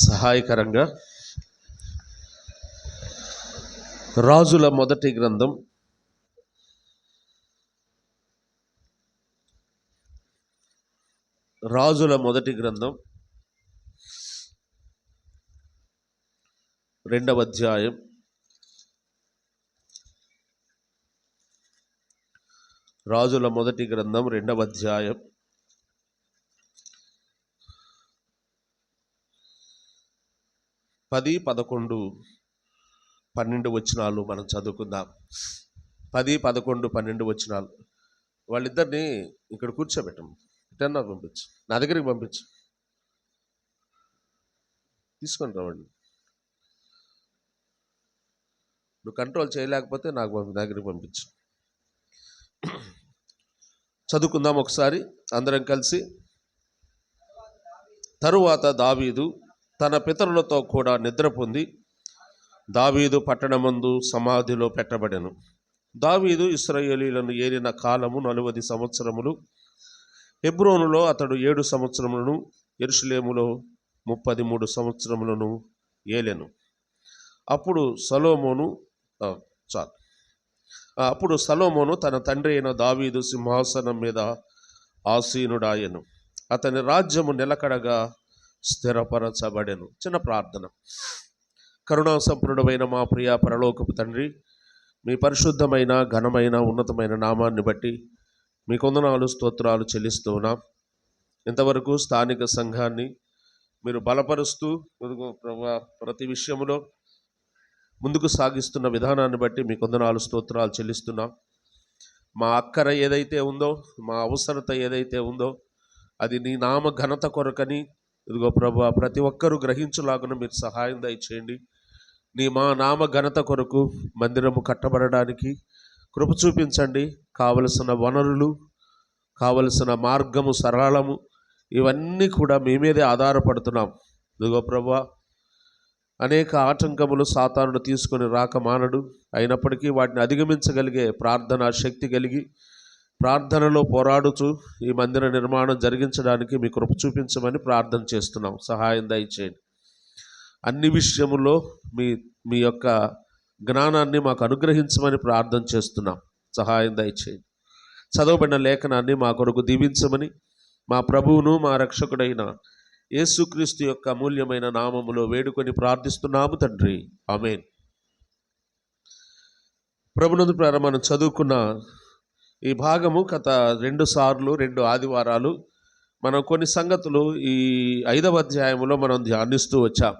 సహాయకరంగా రాజుల మొదటి గ్రంథం రెండవ అధ్యాయం రాజుల మొదటి గ్రంథం 2వ అధ్యాయం 10, 11, 12 వచనాలు మనం చదువుకుందాం. 10, 11, 12 వచనాలు. వాళ్ళిద్దరిని ఇక్కడ కూర్చోబెట్టము, ఇటన్నా పంపించు, నా దగ్గరికి పంపించు, తీసుకొని రావండి. నువ్వు కంట్రోల్ చేయలేకపోతే నాకు దగ్గరికి పంపించు. చదువుకుందాం ఒకసారి అందరం కలిసి. తరువాత దావీదు తన పితరులతో కూడా నిద్ర పొంది దావీదు పట్టణమందు సమాధిలో పెట్టబడెను. దావీదు ఇశ్రాయేలీయులను ఏలిన కాలము 40 సంవత్సరములు. హెబ్రోనులో అతడు 7 సంవత్సరములను, యెరూషలేములో 33 సంవత్సరములను ఏలెను. అప్పుడు సొలొమోను తన తండ్రి అయిన దావీదు సింహాసనం మీద ఆసీనుడాయెను. అతని రాజ్యము నిలకడగా స్థిరపరచబడెను. చిన్న ప్రార్థన. కరుణాసంపన్నుడైన మా ప్రియ పరలోకపు తండ్రి, మీ పరిశుద్ధమైన ఘనమైన ఉన్నతమైన నామాన్ని బట్టి మీ వందనాలు స్తోత్రాలు చెల్లిస్తున్నాం. ఇంతవరకు స్థానిక సంఘాన్ని మీరు బలపరుస్తూ ప్రతి విషయంలో ముందుకు సాగిస్తున్న విధానాన్ని బట్టి మీ వందనాలు స్తోత్రాలు చెల్లిస్తున్నాం. మా అక్కర ఏదైతే ఉందో, మా అవసరత ఏదైతే ఉందో అది నీ నామ ఘనత కొరకని ఇదిగో ప్రభువా ప్రతి ఒక్కరూ గ్రహించులాగున మీరు సహాయం దయచేయండి. మా నామ ఘనత కొరకు మందిరము కట్టబడడానికి కృప చూపించండి. కావలసిన వనరులు, కావలసిన మార్గము, సరళము ఇవన్నీ కూడా మీ మీదే ఆధారపడుతున్నాం. ఇదిగో ప్రభువా అనేక ఆటంకములు సాతానుడు తీసుకొని రాక మానడు. అయినప్పటికీ వాటిని అధిగమించగలిగే ప్రార్థనా శక్తి కలిగి ప్రార్థనలో పోరాడుతూ ఈ మందిర నిర్మాణం జరిగించడానికి మీ కృప చూపించమని ప్రార్థన చేస్తున్నాం. సహాయం దయచేయండి. అన్ని విషయముల్లో మీ యొక్క జ్ఞానాన్ని మాకు అనుగ్రహించమని ప్రార్థన చేస్తున్నాం. సహాయం దయచేయండి. చదవబడిన లేఖనాన్ని మా కొరకు దీవించమని మా ప్రభువును మా రక్షకుడైన యేసుక్రీస్తు యొక్క అమూల్యమైన నామములో వేడుకొని ప్రార్థిస్తున్నాము తండ్రి. ఆమేన్. ప్రభునందు ప్రేమ మనం చదువుకున్న ఈ భాగము గత 2 సార్లు 2 ఆదివారాలు మనం కొన్ని సంగతులు ఈ 5వ అధ్యాయంలో మనం ధ్యానిస్తూ వచ్చాం.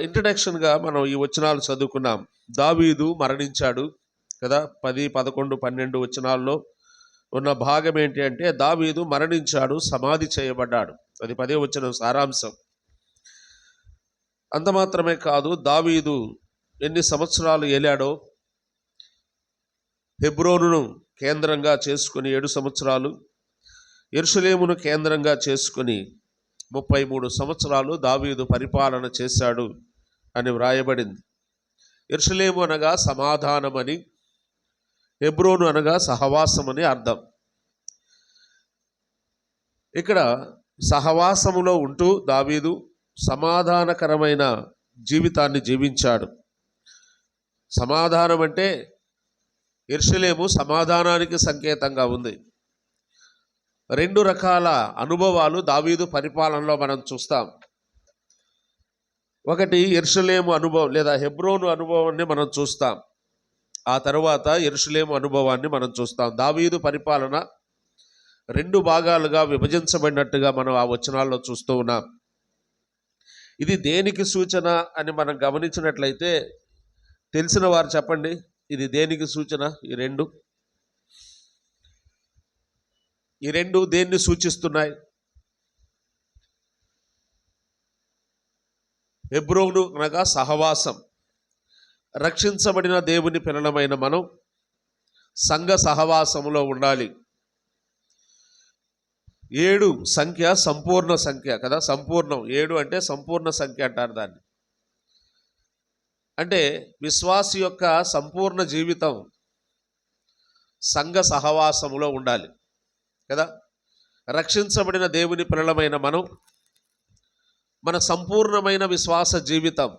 ఇంట్రడక్షన్గా మనం ఈ వచనాలు చదువుకున్నాం. దావీదు మరణించాడు కదా. 10, 11, 12 వచనాల్లో ఉన్న భాగం ఏంటి అంటే దావీదు మరణించాడు, సమాధి చేయబడ్డాడు. అది 10వ వచనం సారాంశం. అంత మాత్రమే కాదు, దావీదు ఎన్ని సంవత్సరాలు ఏలాడో, హెబ్రోనును కేంద్రంగా చేసుకుని 7 సంవత్సరాలు, యెరూషలేమును కేంద్రంగా చేసుకుని 33 సంవత్సరాలు దావీదు పరిపాలన చేశాడు అని వ్రాయబడింది. యెరూషలేము అనగా సమాధానమని, హెబ్రోను అనగా సహవాసమని అర్థం. ఇక్కడ సహవాసములో ఉంటూ దావీదు సమాధానకరమైన జీవితాన్ని జీవించాడు. సమాధానం అంటే యెరూషలేము సమాధానానికి సంకేతంగా ఉంది. 2 రకాల అనుభవాలు దావీదు పరిపాలనలో మనం చూస్తాం. ఒకటి యెరూషలేము అనుభవం లేదా హెబ్రోను అనుభవాన్ని మనం చూస్తాం. ఆ తర్వాత యెరూషలేము అనుభవాన్ని మనం చూస్తాం. దావీదు పరిపాలన 2 భాగాలుగా విభజించబడినట్టుగా మనం ఆ వచనాల్లో చూస్తూ ఉన్నాం. ఇది దేనికి సూచన అని మనం గమనించినట్లయితే తెలిసిన వారు చెప్పండి, ఇది దేనికి సూచన? ఈ రెండు దేన్ని సూచిస్తున్నాయి? హెబ్రోను అనగా సహవాసం. రక్షించబడిన దేవుని పిల్లలమైన మనం సంఘ సహవాసములో ఉండాలి. 7 సంఖ్య సంపూర్ణ సంఖ్య కదా. సంపూర్ణం 7 అంటే సంపూర్ణ సంఖ్య అంటారు దాన్ని. అంటే విశ్వాసి యొక్క సంపూర్ణ జీవితం సంఘ సహవాసములో ఉండాలి కదా. రక్షించబడిన దేవుని పిల్లలమైన మనం మన సంపూర్ణమైన విశ్వాస జీవితం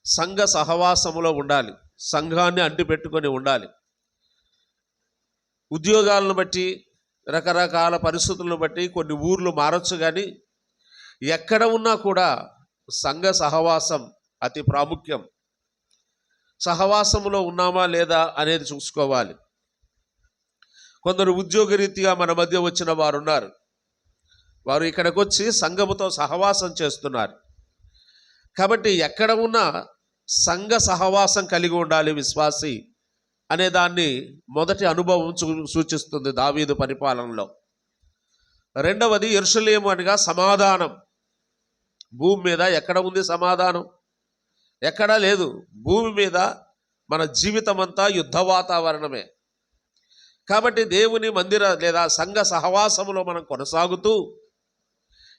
సంఘ సహవాసములో ఉండాలి, సంఘాన్ని అంటిపెట్టుకొని ఉండాలి. ఉద్యోగాలను బట్టి, రకరకాల పరిస్థితులను బట్టి కొన్ని ఊర్లు మారచ్చు, కానీ ఎక్కడ ఉన్నా కూడా సంఘ సహవాసం అతి ప్రాముఖ్యం. సహవాసములో ఉన్నామా లేదా అనేది చూసుకోవాలి. కొందరు ఉద్యోగరీత్యా మన మధ్య వచ్చిన వారు ఉన్నారు. వారు ఇక్కడికి వచ్చి సంఘముతో సహవాసం చేస్తున్నారు. కాబట్టి ఎక్కడ ఉన్నా సంఘ సహవాసం కలిగి ఉండాలి విశ్వాసి అనే దాన్ని మొదటి అనుభవం సూచిస్తుంది దావీదు పరిపాలనలో. రెండవది యెరూషలేము అనగా సమాధానం. భూమి మీద ఎక్కడ ఉంది సమాధానం? ఎక్కడా లేదు. భూమి మీద మన జీవితం అంతా యుద్ధ వాతావరణమే. కాబట్టి దేవుని మందిర లేదా సంఘ సహవాసములో మనం కొనసాగుతూ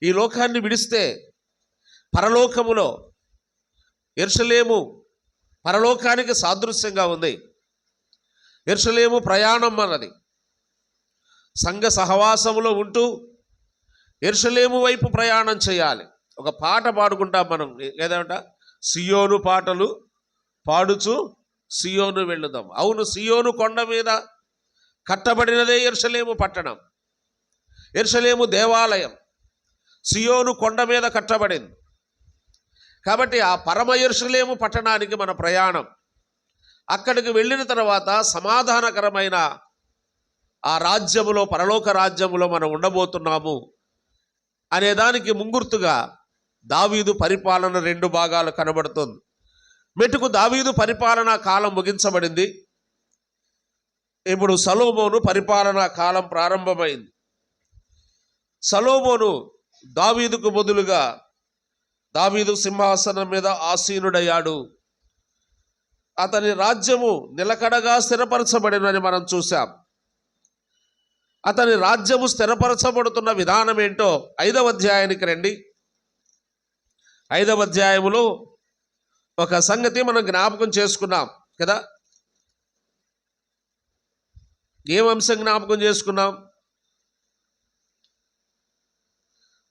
ఈ లోకాన్ని విడిస్తే పరలోకములో యెరూషలేము పరలోకానికి సాదృశ్యంగా ఉంది. యెరూషలేము ప్రయాణం అన్నది. సంఘ సహవాసములో ఉంటూ యెరూషలేము వైపు ప్రయాణం చేయాలి. ఒక పాట పాడుకుంటాం మనం, ఏదంట, సియోను పాటలు పాడుచు సియోను వెళ్ళుదాం. అవును, సియోను కొండ మీద కట్టబడినదే యెరూషలేము పట్టణం. యెరూషలేము దేవాలయం సియోను కొండ మీద కట్టబడింది. కాబట్టి ఆ పరమ యెరూషలేము పట్టణానికి మన ప్రయాణం. అక్కడికి వెళ్ళిన తర్వాత సమాధానకరమైన ఆ రాజ్యములో, పరలోక రాజ్యములో మనం ఉండబోతున్నాము అనేదానికి ముంగుర్తుగా దావీదు పరిపాలన రెండు భాగాలు కనబడుతుంది. మెటుకు దావీదు పరిపాలనా కాలం ముగించబడింది. ఇప్పుడు సొలొమోను పరిపాలనా కాలం ప్రారంభమైంది. సొలొమోను దావీదుకు బదులుగా దావీదు సింహాసనం మీద ఆసీనుడయ్యాడు. అతని రాజ్యము నిలకడగా స్థిరపరచబడినని మనం చూసాం. అతని రాజ్యము స్థిరపరచబడుతున్న విధానం ఏంటో 5వ అధ్యాయానికి రండి. 5వ అధ్యాయములో ఒక సంగతి మనం జ్ఞాపకం చేసుకున్నాం కదా. ఏం అంశం జ్ఞాపకం చేసుకున్నాం?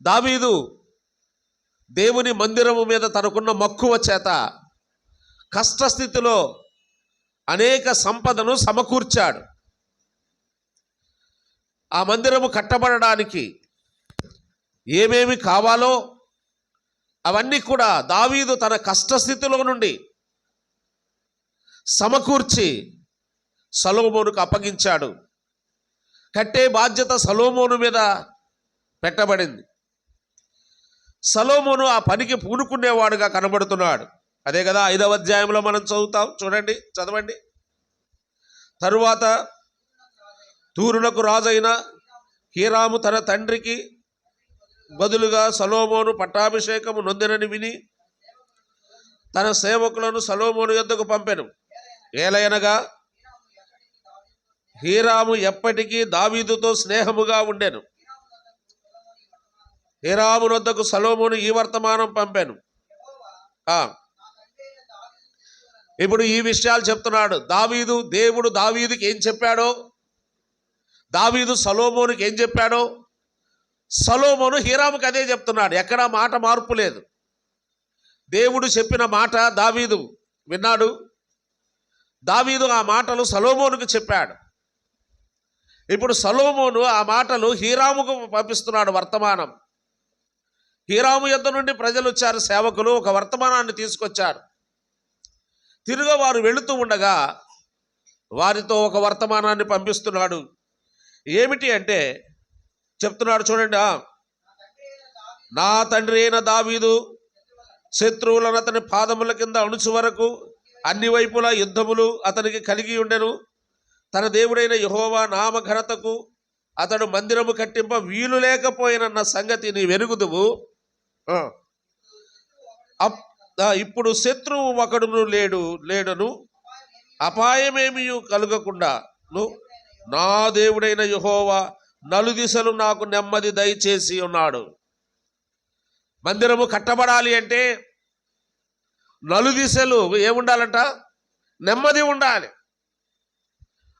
దావీదు దేవుని మందిరము మీద తనకున్న మక్కువ చేత కష్టస్థితిలో అనేక సంపదను సమకూర్చాడు. ఆ మందిరము కట్టబడడానికి ఏమేమి కావాలో అవన్నీ కూడా దావీదు తన కష్టస్థితిలో నుండి సమకూర్చి సొలొమోనుకు అప్పగించాడు. కట్టే బాధ్యత సొలొమోను మీద పెట్టబడింది. సొలొమోను ఆ పనికి పూనుకునేవాడుగా కనబడుతున్నాడు. అదే కదా 5వ అధ్యాయంలో మనం చదువుతాం. చూడండి, చదవండి. తరువాత తూరునకు రాజైన హీరాము తన తండ్రికి బదులుగా సొలొమోను పట్టాభిషేకము నొందినని విని తన సేవకులను సొలొమోను యొద్దకు పంపెను. ఏలయనగా హీరాము ఎప్పటికీ దావీదుతో స్నేహముగా ఉండెను. హీరాము వద్దకు సొలొమోను ఈ వర్తమానం పంపాను. ఇప్పుడు ఈ విషయాలు చెప్తున్నాడు దావీదు. దేవుడు దావీదుకి ఏం చెప్పాడో, దావీదు సొలొమోనుకి ఏం చెప్పాడో, సొలొమోను హీరాముకి అదే చెప్తున్నాడు. ఎక్కడా మాట మార్పు లేదు. దేవుడు చెప్పిన మాట దావీదు విన్నాడు. దావీదు ఆ మాటలు సొలొమోనుకు చెప్పాడు. ఇప్పుడు సొలొమోను ఆ మాటలు హీరాముకు పంపిస్తున్నాడు వర్తమానం. హీరాము యొద్ద నుండి ప్రజలు వచ్చారు, సేవకులు ఒక వర్తమానాన్ని తీసుకొచ్చారు. తిరుగు వారు వెళుతూ ఉండగా వారితో ఒక వర్తమానాన్ని పంపిస్తున్నాడు. ఏమిటి అంటే చెప్తున్నాడు, చూడండి. నా తండ్రి అయిన దావీదు శత్రువులను అతని పాదముల కింద అణుచు వరకు అన్ని వైపులా యుద్ధములు అతనికి కలిగి ఉండెను. తన దేవుడైన యెహోవా నామ ఘనతకు అతడు మందిరము కట్టింప వీలు లేకపోయినన్న సంగతి నీ వెరుగుదువు. ఇప్పుడు శత్రువు ఒకడును లేడను అపాయమేమీ కలుగకుండా నా దేవుడైన యెహోవా నలుదిశలు నాకు నెమ్మది దయచేసి ఉన్నాడు. మందిరము కట్టబడాలి అంటే నలుదిశలు ఏముండాలంట? నెమ్మది ఉండాలి.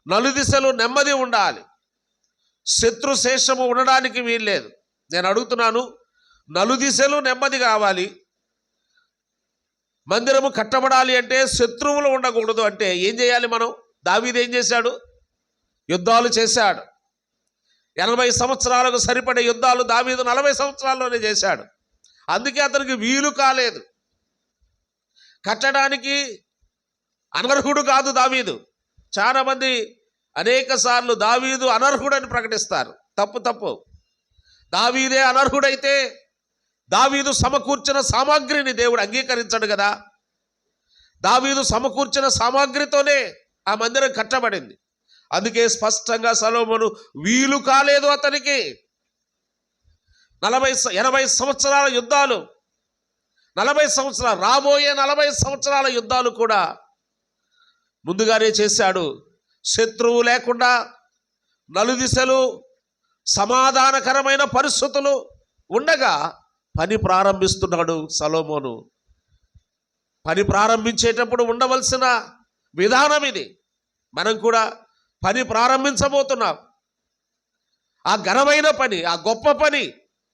నలుదిశలు నెమ్మది ఉండాలి. శత్రు శేషము ఉండడానికి వీల్లేదు. నేను అడుగుతున్నాను, నలుదిశలు నెమ్మది కావాలి, మందిరము కట్టబడాలి అంటే శత్రువులు ఉండకూడదు అంటే ఏం చేయాలి మనం? దావీదు ఏం చేశాడు? యుద్ధాలు చేశాడు. 80 సంవత్సరాలకు సరిపడే యుద్ధాలు దావీదు 40 సంవత్సరాల్లోనే చేశాడు. అందుకే అతనికి వీలు కాలేదు. కట్టడానికి అనర్హుడు కాదు దావీదు. చాలామంది అనేక సార్లు దావీదు అనర్హుడని ప్రకటిస్తారు. తప్పు. దావీదే అనర్హుడైతే దావీదు సమకూర్చిన సామాగ్రిని దేవుడు అంగీకరించడు కదా. దావీదు సమకూర్చిన సామాగ్రితోనే ఆ మందిరం కట్టబడింది. అందుకే స్పష్టంగా సొలొమోను వీలు కాలేదు అతనికి. 80 సంవత్సరాల యుద్ధాలు, 40 సంవత్సరాలు, రాబోయే 40 సంవత్సరాల యుద్ధాలు కూడా ముందుగానే చేశాడు. శత్రువు లేకుండా నలుదిశలు సమాధానకరమైన పరిస్థితులు ఉండగా పని ప్రారంభిస్తున్నాడు సొలొమోను. పని ప్రారంభించేటప్పుడు ఉండవలసిన విధానం ఇది. మనం కూడా పని ప్రారంభించబోతున్నాం. ఆ ఘనమైన పని, ఆ గొప్ప పని,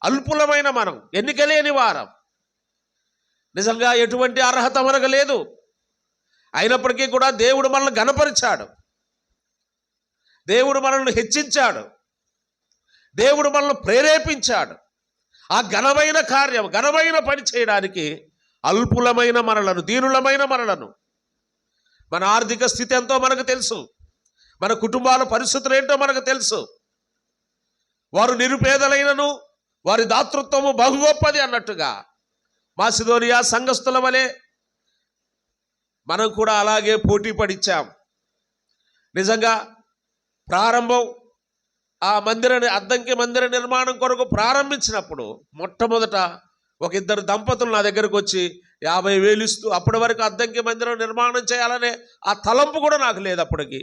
అల్పులమైన మనం, ఎన్నికలేని వారం, నిజంగా ఎటువంటి అర్హత మనకు లేదు. అయినప్పటికీ కూడా దేవుడు మనల్ని ఘనపరిచాడు, దేవుడు మనల్ని హెచ్చించాడు, దేవుడు మనల్ని ప్రేరేపించాడు. ఆ ఘనమైన కార్యం, ఘనమైన పని చేయడానికి అల్పులమైన మనలను, దీనులమైన మనలను, మన ఆర్థిక స్థితి ఎంతో మనకు తెలుసు, మన కుటుంబాల పరిస్థితులు ఏంటో మనకు తెలుసు. వారు నిరుపేదలైనను వారి దాతృత్వము బహు గొప్పది అన్నట్టుగా మాసిదోనియా సంఘస్థుల వలె మనం కూడా అలాగే పోటీ పడిచ్చాం. నిజంగా ప్రారంభం ఆ అద్దంకి మందిర నిర్మాణం కొరకు ప్రారంభించినప్పుడు మొట్టమొదట ఒక ఇద్దరు దంపతులు నా దగ్గరకు వచ్చి 50,000 ఇస్తూ, అప్పటి వరకు అద్దంకి మందిరం నిర్మాణం చేయాలనే ఆ తలంపు కూడా నాకు లేదు. అప్పటికి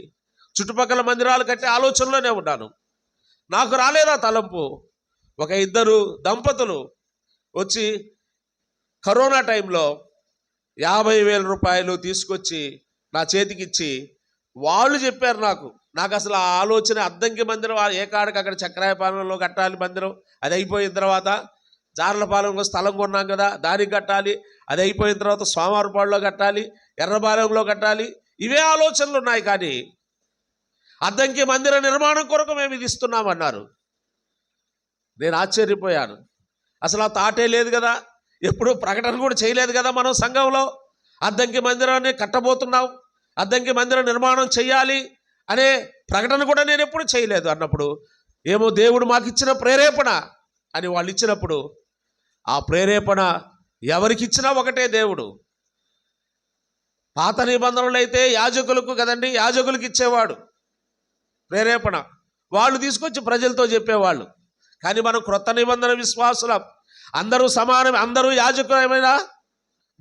చుట్టుపక్కల మందిరాలు కట్టే ఆలోచనలోనే ఉన్నాను. నాకు రాలేదు ఆ తలంపు. ఒక ఇద్దరు దంపతులు వచ్చి కరోనా టైంలో 50,000 రూపాయలు తీసుకొచ్చి నా చేతికిచ్చి వాళ్ళు చెప్పారు నాకు అసలు ఆ ఆలోచన, అద్దంకి మందిరం ఏ కాడికి అక్కడ చక్రాయపాలెంలో కట్టాలి మందిరం, అది అయిపోయిన తర్వాత జార్లపాలెంలో స్థలం కొన్నాం కదా దానికి కట్టాలి, అది అయిపోయిన తర్వాత సోమవారపాడులో కట్టాలి, ఎర్రపాలెంలో కట్టాలి, ఇవే ఆలోచనలు ఉన్నాయి. కానీ అద్దంకి మందిర నిర్మాణం కొరకు మేము ఇది ఇస్తున్నామన్నారు. నేను ఆశ్చర్యపోయాను. అసలు ఆ తాటే లేదు కదా, ఎప్పుడు ప్రకటన కూడా చేయలేదు కదా మనం సంఘంలో. అద్దంకి మందిరాన్ని కట్టబోతున్నాం, అద్దంకి మందిర నిర్మాణం చేయాలి అనే ప్రకటన కూడా నేను ఎప్పుడు చేయలేదు అన్నప్పుడు, ఏమో దేవుడు మాకు ఇచ్చిన ప్రేరేపణ అని వాళ్ళు ఇచ్చినప్పుడు, ఆ ప్రేరేపణ ఎవరికి ఇచ్చినా ఒకటే దేవుడు. పాత నిబంధనలు అయితే యాజకులకు కదండి, యాజకులకు ఇచ్చేవాడు ప్రేరేపణ, వాళ్ళు తీసుకొచ్చి ప్రజలతో చెప్పేవాళ్ళు. కానీ మనం క్రొత్త నిబంధన విశ్వాసులం, అందరూ సమానమే, అందరూ యాజకులమైన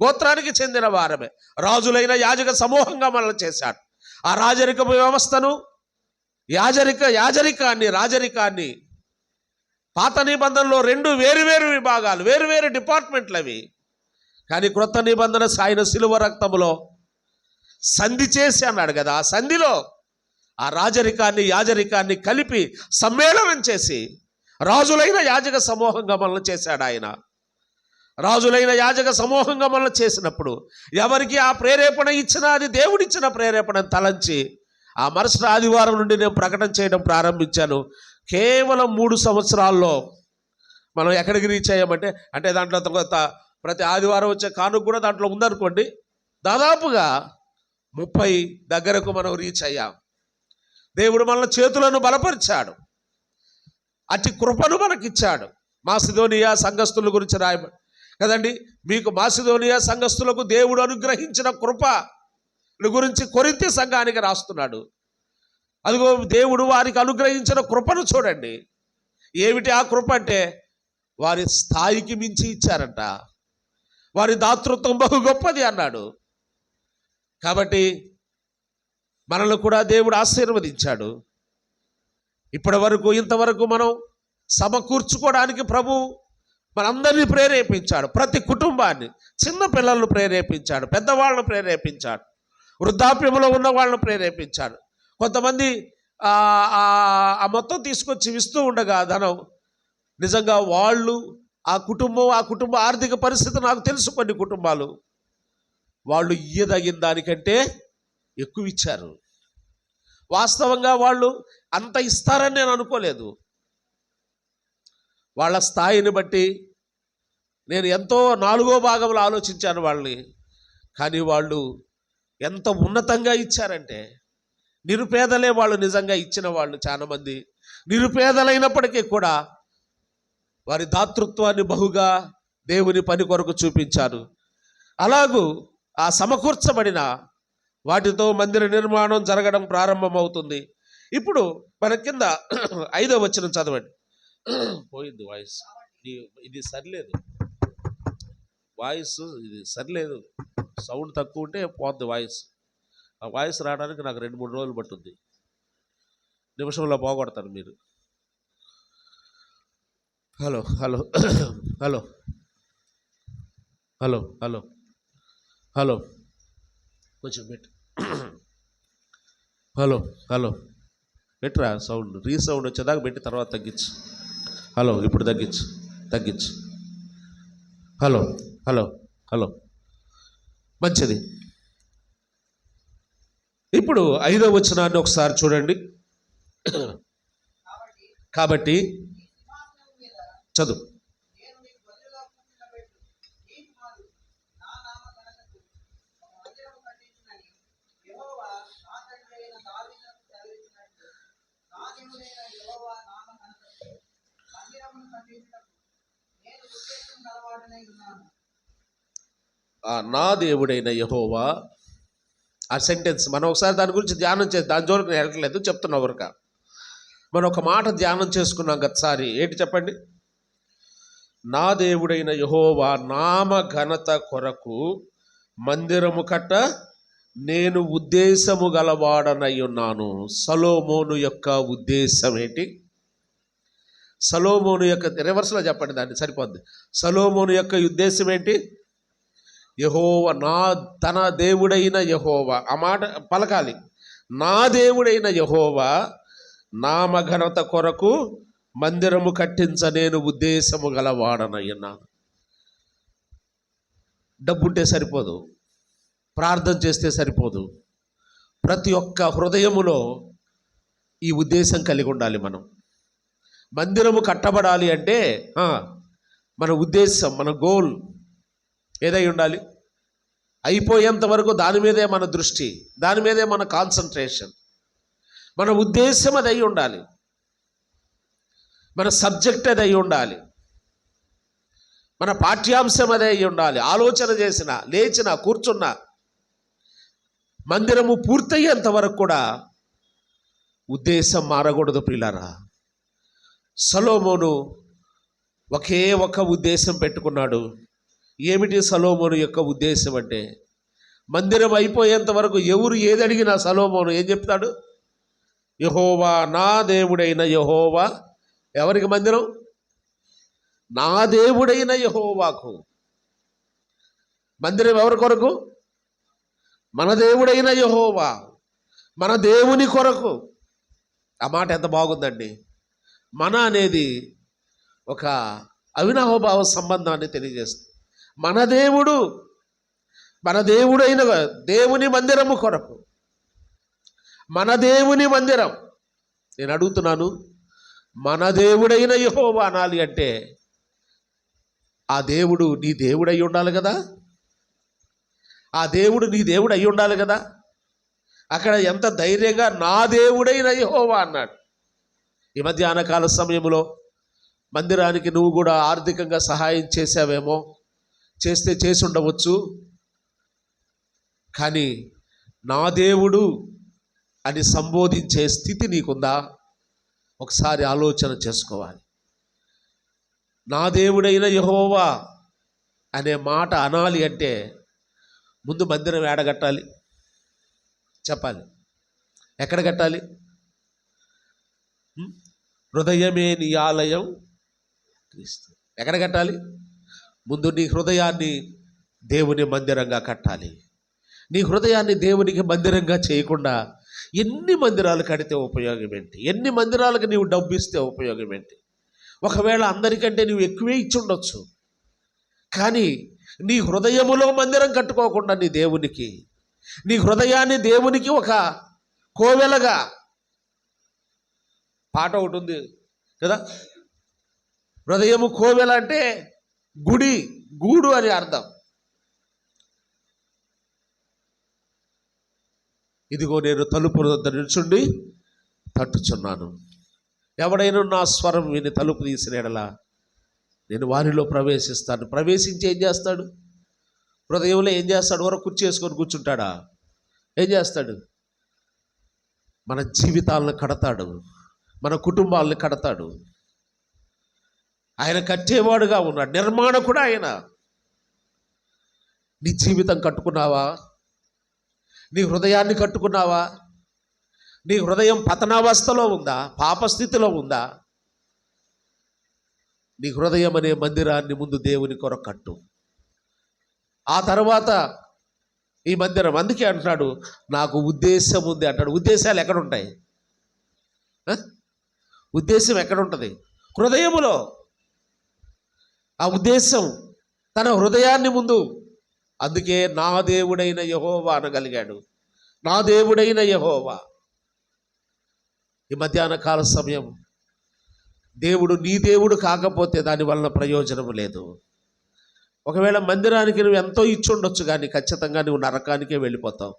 గోత్రానికి చెందిన వారమే, రాజులైన యాజక సమూహంగా మనల్ని చేశాడు. ఆ రాజరిక వ్యవస్థను, రాజరికాన్ని పాత నిబంధనలో 2 వేరువేరు విభాగాలు, వేరువేరు డిపార్ట్మెంట్లు అవి. కానీ క్రొత్త నిబంధన సాయిన శిలువ రక్తములో సంధి చేసి అన్నాడు కదా, ఆ సంధిలో ఆ యాజరికాన్ని కలిపి సమ్మేళనం చేసి రాజులైన యాజక సమూహంగా మనల్ని చేశాడు ఆయన. రాజులైన యాజక సమూహంగా మనల్ని చేసినప్పుడు ఎవరికి ఆ ప్రేరేపణ ఇచ్చినా అది దేవుడిచ్చిన ప్రేరేపణ తలంచి ఆ మరుసటి ఆదివారం నుండి నేను ప్రకటన చేయడం ప్రారంభించాను. కేవలం 3 సంవత్సరాల్లో మనం ఎక్కడికి రీచ్ అయ్యామంటే, అంటే దాంట్లో ప్రతి ఆదివారం వచ్చే కానుక కూడా దాంట్లో ఉందనుకోండి, దాదాపుగా 30 దగ్గరకు మనం రీచ్ అయ్యాం. దేవుడు మన చేతులను బలపరిచాడు, అతి కృపను మనకిచ్చాడు. మాసిదోనియా సంఘస్థుల గురించి రాయబడి కదండి, మీకు మాసిదోనియా సంఘస్థులకు దేవుడు అనుగ్రహించిన కృప గురించి కొరింథీ సంఘానికి రాస్తున్నాడు. అదిగో దేవుడు వారికి అనుగ్రహించిన కృపను చూడండి. ఏమిటి ఆ కృప అంటే, వారి స్థాయికి మించి ఇచ్చారంట, వారి దాతృత్వం బహు గొప్పది అన్నాడు. కాబట్టి మనల్ని కూడా దేవుడు ఆశీర్వదించాడు. ఇప్పటి వరకు ఇంతవరకు మనం సమకూర్చుకోవడానికి ప్రభు మనందరినీ ప్రేరేపించాడు. ప్రతి కుటుంబాన్ని, చిన్న పిల్లలను ప్రేరేపించాడు, పెద్దవాళ్ళను ప్రేరేపించాడు, వృద్ధాప్యంలో ఉన్న వాళ్ళను ప్రేరేపించాడు. కొంతమంది ఆ మొత్తం తీసుకొచ్చి ఇస్తూ ఉండగా ధనం, నిజంగా వాళ్ళు ఆ కుటుంబ ఆర్థిక పరిస్థితి నాకు తెలుసు. కొన్ని కుటుంబాలు వాళ్ళు ఇయ్యదగిన దానికంటే ఎక్కువ ఇచ్చారు. వాస్తవంగా వాళ్ళు అంత ఇస్తారని నేను అనుకోలేదు. వాళ్ళ స్థాయిని బట్టి నేను ఎంతో 4వ భాగంలో ఆలోచించాను వాళ్ళని. కానీ వాళ్ళు ఎంత ఉన్నతంగా ఇచ్చారంటే, నిరుపేదలే వాళ్ళు నిజంగా ఇచ్చిన వాళ్ళు. చాలామంది నిరుపేదలైనప్పటికీ కూడా వారి దాతృత్వాన్ని బహుగా దేవుని పని కొరకు చూపించారు. అలాగూ ఆ సమకూర్చబడిన వాటితో మందిర నిర్మాణం జరగడం ప్రారంభమవుతుంది. ఇప్పుడు మన కింద 5వ వచనం చదవండి. పోయింది వాయిస్, ఇది సరిలేదు, ఇది సరిలేదు. సౌండ్ తక్కువ ఉంటే పోద్ది వాయిస్. ఆ వాయిస్ రావడానికి నాకు 2-3 రోజులు పట్టుద్ది. నిమిషంలో పోగొడతారు మీరు. Hello hello hello hello hello hello కొంచెం పెట్టు. హలో హలో పెట్టురా సౌండ్. రీసౌండ్ వచ్చేదాకా పెట్టి తర్వాత తగ్గించు. హలో ఇప్పుడు తగ్గించు. హలో హలో హలో మంచిది. ఇప్పుడు 5వ వచనాన్ని ఒకసారి చూడండి. కాబట్టి చదువు. నా దేవుడైన యెహోవా, ఆ సెంటెన్స్ మనం ఒకసారి దాని గురించి ధ్యానం చేసి, దాని జోలికి నేను వెళ్ళట్లేదు, చెప్తున్నా వరక. మనం ఒక మాట ధ్యానం చేసుకున్నాం గతసారి. ఏంటి చెప్పండి? నా దేవుడైన యెహోవా నామ ఘనత కొరకు మందిరము కట్ట నేను ఉద్దేశము గలవాడనై ఉన్నాను. సొలొమోను యొక్క ఉద్దేశం ఏంటి? సొలొమోను యొక్క రివర్స్లో చెప్పండి, దాన్ని సరిపోద్ది. సొలొమోను యొక్క ఉద్దేశం ఏంటి? యెహోవా తన దేవుడైన యెహోవా, ఆ మాట పలకాలి. నా దేవుడైన యెహోవా నామఘనత కొరకు మందిరము కట్టించ నేను ఉద్దేశము గలవాడనయ్యున్నాను. డబ్బుంటే సరిపోదు, ప్రార్థన చేస్తే సరిపోదు. ప్రతి ఒక్క హృదయములో ఈ ఉద్దేశం కలిగి ఉండాలి. మనం మందిరము కట్టబడాలి అంటే మన ఉద్దేశం, మన గోల్ ఏదై ఉండాలి? అయిపోయేంత వరకు దాని మీదే మన దృష్టి, దాని మీదే మన కాన్సన్ట్రేషన్. మన ఉద్దేశం అది అయి ఉండాలి, మన సబ్జెక్ట్ అది అయి ఉండాలి, మన పాఠ్యాంశం అదే అయి ఉండాలి. ఆలోచన చేసిన, లేచిన, కూర్చున్న, మందిరము పూర్తయ్యేంత వరకు కూడా ఉద్దేశం మారకూడదు ప్రియులారా. సొలొమోను ఒకే ఒక ఉద్దేశం పెట్టుకున్నాడు. ఏమిటి సొలొమోను యొక్క ఉద్దేశం అంటే, మందిరం అయిపోయేంత వరకు ఎవరు ఏది అడిగినా సొలొమోను ఏం చెప్తాడు? యెహోవా, నా దేవుడైన యెహోవా. ఎవరికి మందిరం? నా దేవుడైన యెహోవాకు. మందిరం ఎవరి కొరకు? మన దేవుడైన యెహోవా, మన దేవుని కొరకు. ఆ మాట ఎంత బాగుందండి. మన అనేది ఒక అవినాభావ సంబంధాన్ని తెలియజేస్తుంది. మన దేవుడు, మన దేవుడైన దేవుని మందిరము కొరకు, మన దేవుని మందిరం. నేను అడుగుతున్నాను, మన దేవుడైన యెహోవా అనాలి అంటే ఆ దేవుడు నీ దేవుడు అయి ఉండాలి కదా. ఆ దేవుడు నీ దేవుడు అయి ఉండాలి కదా. అక్కడ ఎంత ధైర్యంగా నా దేవుడైన యెహోవా అన్నాడు. ఈ మధ్యాహ్న కాల సమయంలో మందిరానికి నువ్వు కూడా ఆర్థికంగా సహాయం చేసావేమో, చేసి ఉండవచ్చు. కానీ నా దేవుడు అని సంబోధించే స్థితి నీకుందా? ఒకసారి ఆలోచన చేసుకోవాలి. నా దేవుడైన యెహోవా అనే మాట అనాలి అంటే ముందు మందిరం ఏడగట్టాలి చెప్పాలి. ఎక్కడ కట్టాలి? హృదయమే నీ ఆలయం క్రీస్తు. ఎక్కడ కట్టాలి? ముందు నీ హృదయాన్ని దేవుని మందిరంగా కట్టాలి. నీ హృదయాన్ని దేవునికి మందిరంగా చేయకుండా ఎన్ని మందిరాలు కడితే ఉపయోగం ఏంటి? ఎన్ని మందిరాలకు నీవు డబ్బు ఇస్తే ఉపయోగం ఏంటి? ఒకవేళ అందరికంటే నువ్వు ఎక్కువే ఇచ్చి ఉండొచ్చు, కానీ నీ హృదయములో మందిరం కట్టుకోకుండా నీ హృదయాన్ని దేవునికి ఒక కోవెలగా, పాట ఒకటి ఉంది కదా, హృదయము కోవెల అంటే గూడు అని అర్థం. ఇదిగో నేను తలుపు వద్ద నిల్చుండి తట్టుచున్నాను, ఎవడైనా నా స్వరం విని తలుపు తీసిన ఎడలా నేను వారిలో ప్రవేశిస్తాను. ప్రవేశించి ఏం చేస్తాడు? హృదయంలో ఏం చేస్తాడు? వరకు కుర్చీ వేసుకొని కూర్చుంటాడా? ఏం చేస్తాడు? మన జీవితాలను కడతాడు, మన కుటుంబాలను కడతాడు. ఆయన కట్టేవాడుగా ఉన్నాడు, నిర్మాణకుడు ఆయన. నీ జీవితం కట్టుకున్నావా? నీ హృదయాన్ని కట్టుకున్నావా? నీ హృదయం పతనావస్థలో ఉందా? పాపస్థితిలో ఉందా? నీ హృదయం అనే మందిరాన్ని ముందు దేవుని కొరకు కట్టు. ఆ తర్వాత ఈ మందిరం, అందుకే అంటున్నాడు నాకు ఉద్దేశం ఉంది అంటాడు. ఉద్దేశాలు ఎక్కడుంటాయి? ఉద్దేశం ఎక్కడుంటుంది? హృదయములో. ఆ ఉద్దేశం తన హృదయాన్ని ముందు, అందుకే నా దేవుడైన యెహోవా అనగలిగాడు. నా దేవుడైన యెహోవా. ఈ మధ్యాహ్న కాల సమయం, దేవుడు నీ దేవుడు కాకపోతే దాని వలన ప్రయోజనం లేదు. ఒకవేళ మందిరానికి నువ్వు ఎంతో ఇచ్చి ఉండొచ్చు, కానీ ఖచ్చితంగా నువ్వు నరకానికే వెళ్ళిపోతావు.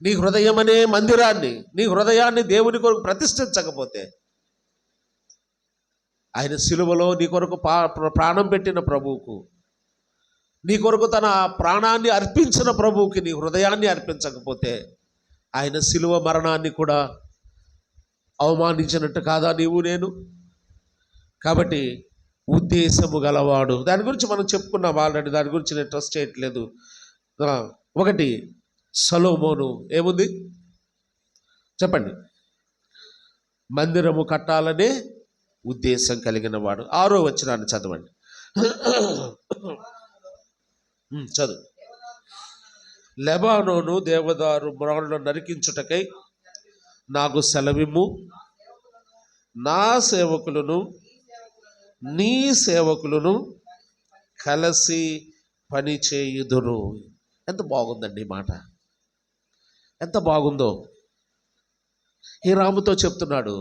నీ హృదయం అనే మందిరాన్ని, నీ హృదయాన్ని దేవుని కొరకు ప్రతిష్ఠించకపోతే, ఆయన సిలువలో నీ కొరకు ప్రాణం పెట్టిన ప్రభువుకు, నీ కొరకు తన ప్రాణాన్ని అర్పించిన ప్రభువుకి నీ హృదయాన్ని అర్పించకపోతే, ఆయన సిలువ మరణాన్ని కూడా అవమానించినట్టు కాదా నీవు నేను? కాబట్టి ఉద్దేశము గలవాడు, దాని గురించి మనం చెప్పుకున్నాం ఆల్రెడీ, దాని గురించి నేను ట్రస్ట్ చేయట్లేదు. ఒకటి సొలొమోను ఏముంది చెప్పండి? మందిరము కట్టాలనే ఉద్దేశం కలిగిన వాడు. 6వ వచనాన్ని చదవండి. చదువు. లెబానోను దేవదారు మ్రాణులను నరికించుటకై నాకు సెలవిమ్ము, నా సేవకులను నీ సేవకులను కలిసి పని చేయుదురు. ఎంత బాగుందండి మాట, ఎంత బాగుందో. హీరాముతో చెప్తున్నాడు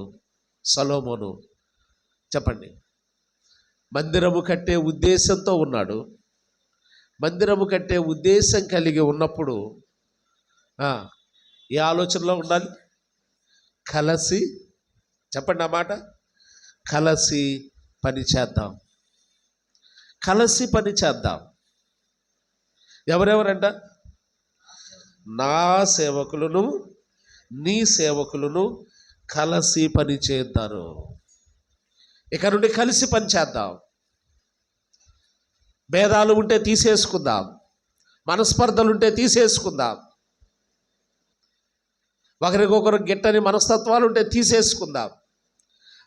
సొలొమోను. చెప్పండి, మందిరము కట్టే ఉద్దేశంతో ఉన్నాడు. మందిరము కట్టే ఉద్దేశం కలిగి ఉన్నప్పుడు ఏ ఆలోచనలో ఉండాలి? కలిసి, చెప్పండి ఆ మాట, కలిసి పని చేద్దాం. కలిసి పని చేద్దాం. ఎవరెవరంట? నా సేవకులను నీ సేవకులను కలిసి పని చేద్దారు. ఇక నుండి కలిసి పని చేద్దాం. భేదాలు ఉంటే తీసేసుకుందాం, మనస్పర్ధలు ఉంటే తీసేసుకుందాం, ఒకరికొకరు గిట్టని మనస్తత్వాలు ఉంటే తీసేసుకుందాం.